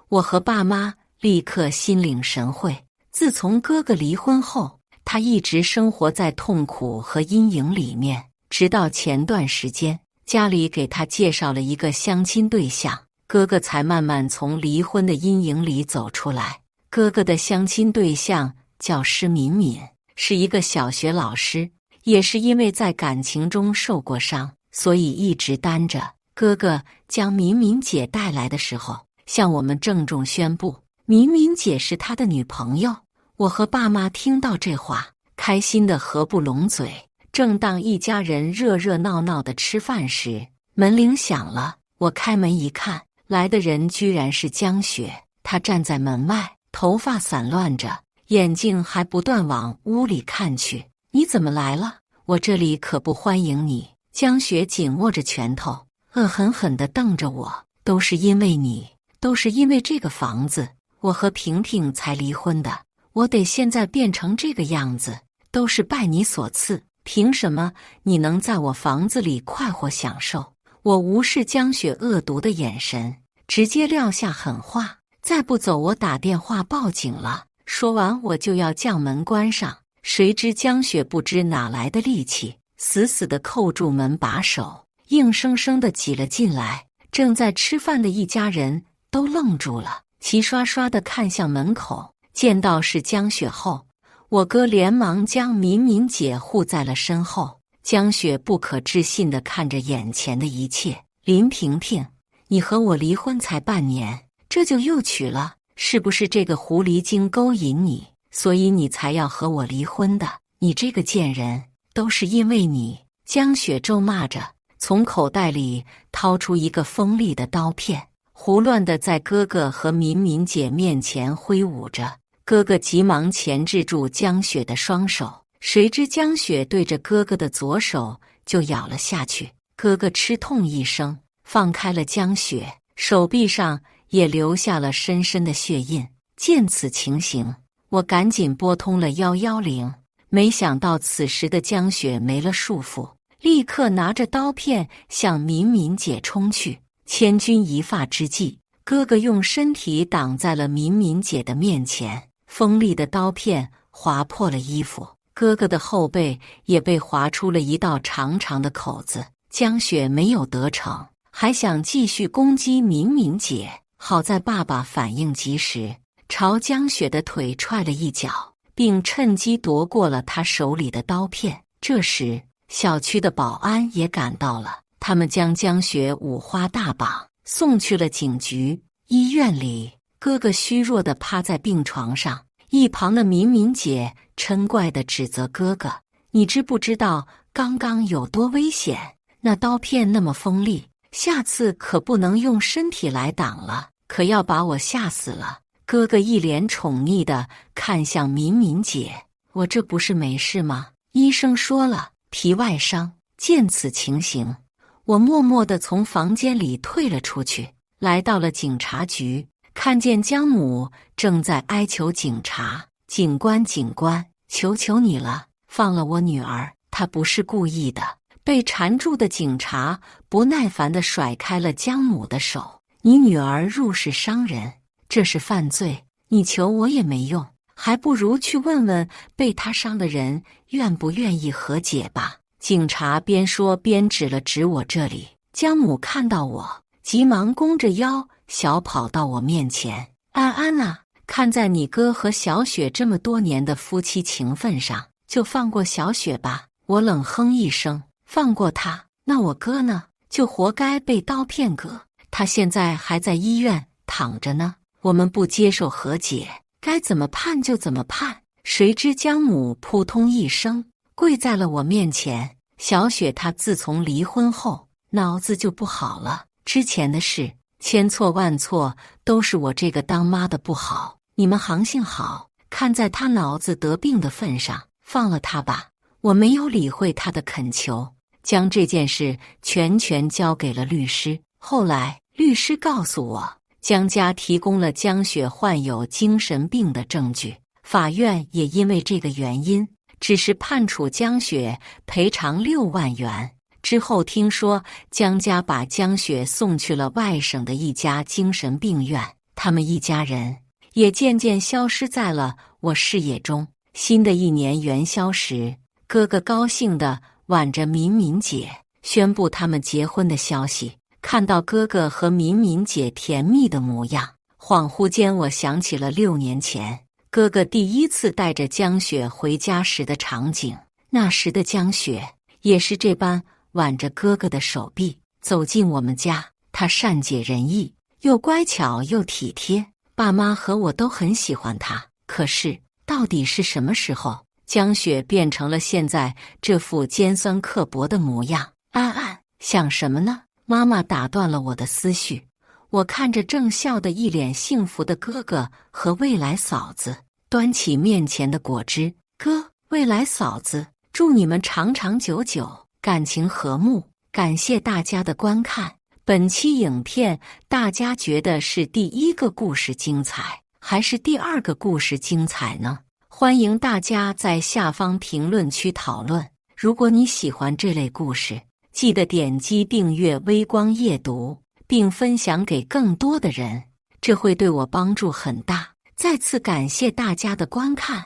我和爸妈立刻心领神会。自从哥哥离婚后，他一直生活在痛苦和阴影里面，直到前段时间，家里给他介绍了一个相亲对象。哥哥才慢慢从离婚的阴影里走出来。哥哥的相亲对象叫施敏敏，是一个小学老师，也是因为在感情中受过伤，所以一直单着。哥哥将敏敏姐带来的时候，向我们郑重宣布，敏敏姐是他的女朋友。我和爸妈听到这话，开心得合不拢嘴。正当一家人热热闹闹的吃饭时，门铃响了。我开门一看，来的人居然是江雪。她站在门外，头发散乱着，眼睛还不断往屋里看去。你怎么来了？我这里可不欢迎你。江雪紧握着拳头，恶狠狠地瞪着我。都是因为你，都是因为这个房子，我和萍萍才离婚的。我得现在变成这个样子，都是拜你所赐。凭什么你能在我房子里快活享受？我无视江雪恶毒的眼神，直接撂下狠话：再不走，我打电话报警了。说完，我就要将门关上，谁知江雪不知哪来的力气，死死地扣住门把手，硬生生地挤了进来。正在吃饭的一家人都愣住了，齐刷刷地看向门口。见到是江雪后，我哥连忙将敏敏姐护在了身后。江雪不可置信地看着眼前的一切。林萍萍，你和我离婚才半年，这就又娶了，是不是这个狐狸精勾引你，所以你才要和我离婚的？你这个贱人，都是因为你！江雪咒骂着，从口袋里掏出一个锋利的刀片，胡乱地在哥哥和敏敏姐面前挥舞着。哥哥急忙钳制住江雪的双手，谁知江雪对着哥哥的左手就咬了下去。哥哥吃痛一声，放开了江雪，手臂上也留下了深深的血印。见此情形，我赶紧拨通了110，没想到此时的江雪没了束缚，立刻拿着刀片向敏敏姐冲去。千钧一发之际，哥哥用身体挡在了敏敏姐的面前，锋利的刀片划破了衣服，哥哥的后背也被划出了一道长长的口子。江雪没有得逞，还想继续攻击敏敏姐，好在爸爸反应及时，朝江雪的腿踹了一脚，并趁机夺过了她手里的刀片。这时，小区的保安也赶到了，他们将江雪五花大绑，送去了警局。医院里，哥哥虚弱地趴在病床上，一旁的敏敏姐嗔怪地指责哥哥：“你知不知道刚刚有多危险？那刀片那么锋利，下次可不能用身体来挡了，可要把我吓死了。”哥哥一脸宠溺地看向敏敏姐：“我这不是没事吗？医生说了，皮外伤。”见此情形，我默默地从房间里退了出去，来到了警察局，看见江母正在哀求警察：“警官，警官，求求你了，放了我女儿，她不是故意的。”被缠住的警察不耐烦地甩开了江母的手：“你女儿入室伤人，这是犯罪，你求我也没用，还不如去问问被她伤的人愿不愿意和解吧。”警察边说边指了指我这里。江母看到我，急忙弓着腰小跑到我面前：“安安啊，看在你哥和小雪这么多年的夫妻情分上，就放过小雪吧。”我冷哼一声：“放过他？那我哥呢？就活该被刀片割，他现在还在医院躺着呢。我们不接受和解，该怎么判就怎么判。”谁知江母扑通一声跪在了我面前：“小雪她自从离婚后，脑子就不好了，之前的事千错万错都是我这个当妈的不好，你们行性好，看在她脑子得病的份上，放了她吧。”我没有理会她的恳求，将这件事全交给了律师。后来律师告诉我，江家提供了江雪患有精神病的证据，法院也因为这个原因只是判处江雪赔偿6万元。之后听说江家把江雪送去了外省的一家精神病院，他们一家人也渐渐消失在了我视野中。新的一年元宵时，哥哥高兴地挽着敏敏姐宣布他们结婚的消息。看到哥哥和敏敏姐甜蜜的模样，恍惚间我想起了6年前哥哥第一次带着江雪回家时的场景。那时的江雪也是这般挽着哥哥的手臂走进我们家。她善解人意，又乖巧又体贴，爸妈和我都很喜欢她。可是到底是什么时候，江雪变成了现在这副尖酸刻薄的模样？安安，想什么呢？妈妈打断了我的思绪。我看着正笑得一脸幸福的哥哥和未来嫂子，端起面前的果汁。哥，未来嫂子，祝你们长长久久，感情和睦。感谢大家的观看。本期影片大家觉得是第一个故事精彩，还是第二个故事精彩呢？欢迎大家在下方评论区讨论。如果你喜欢这类故事，记得点击订阅微光夜读，并分享给更多的人，这会对我帮助很大。再次感谢大家的观看。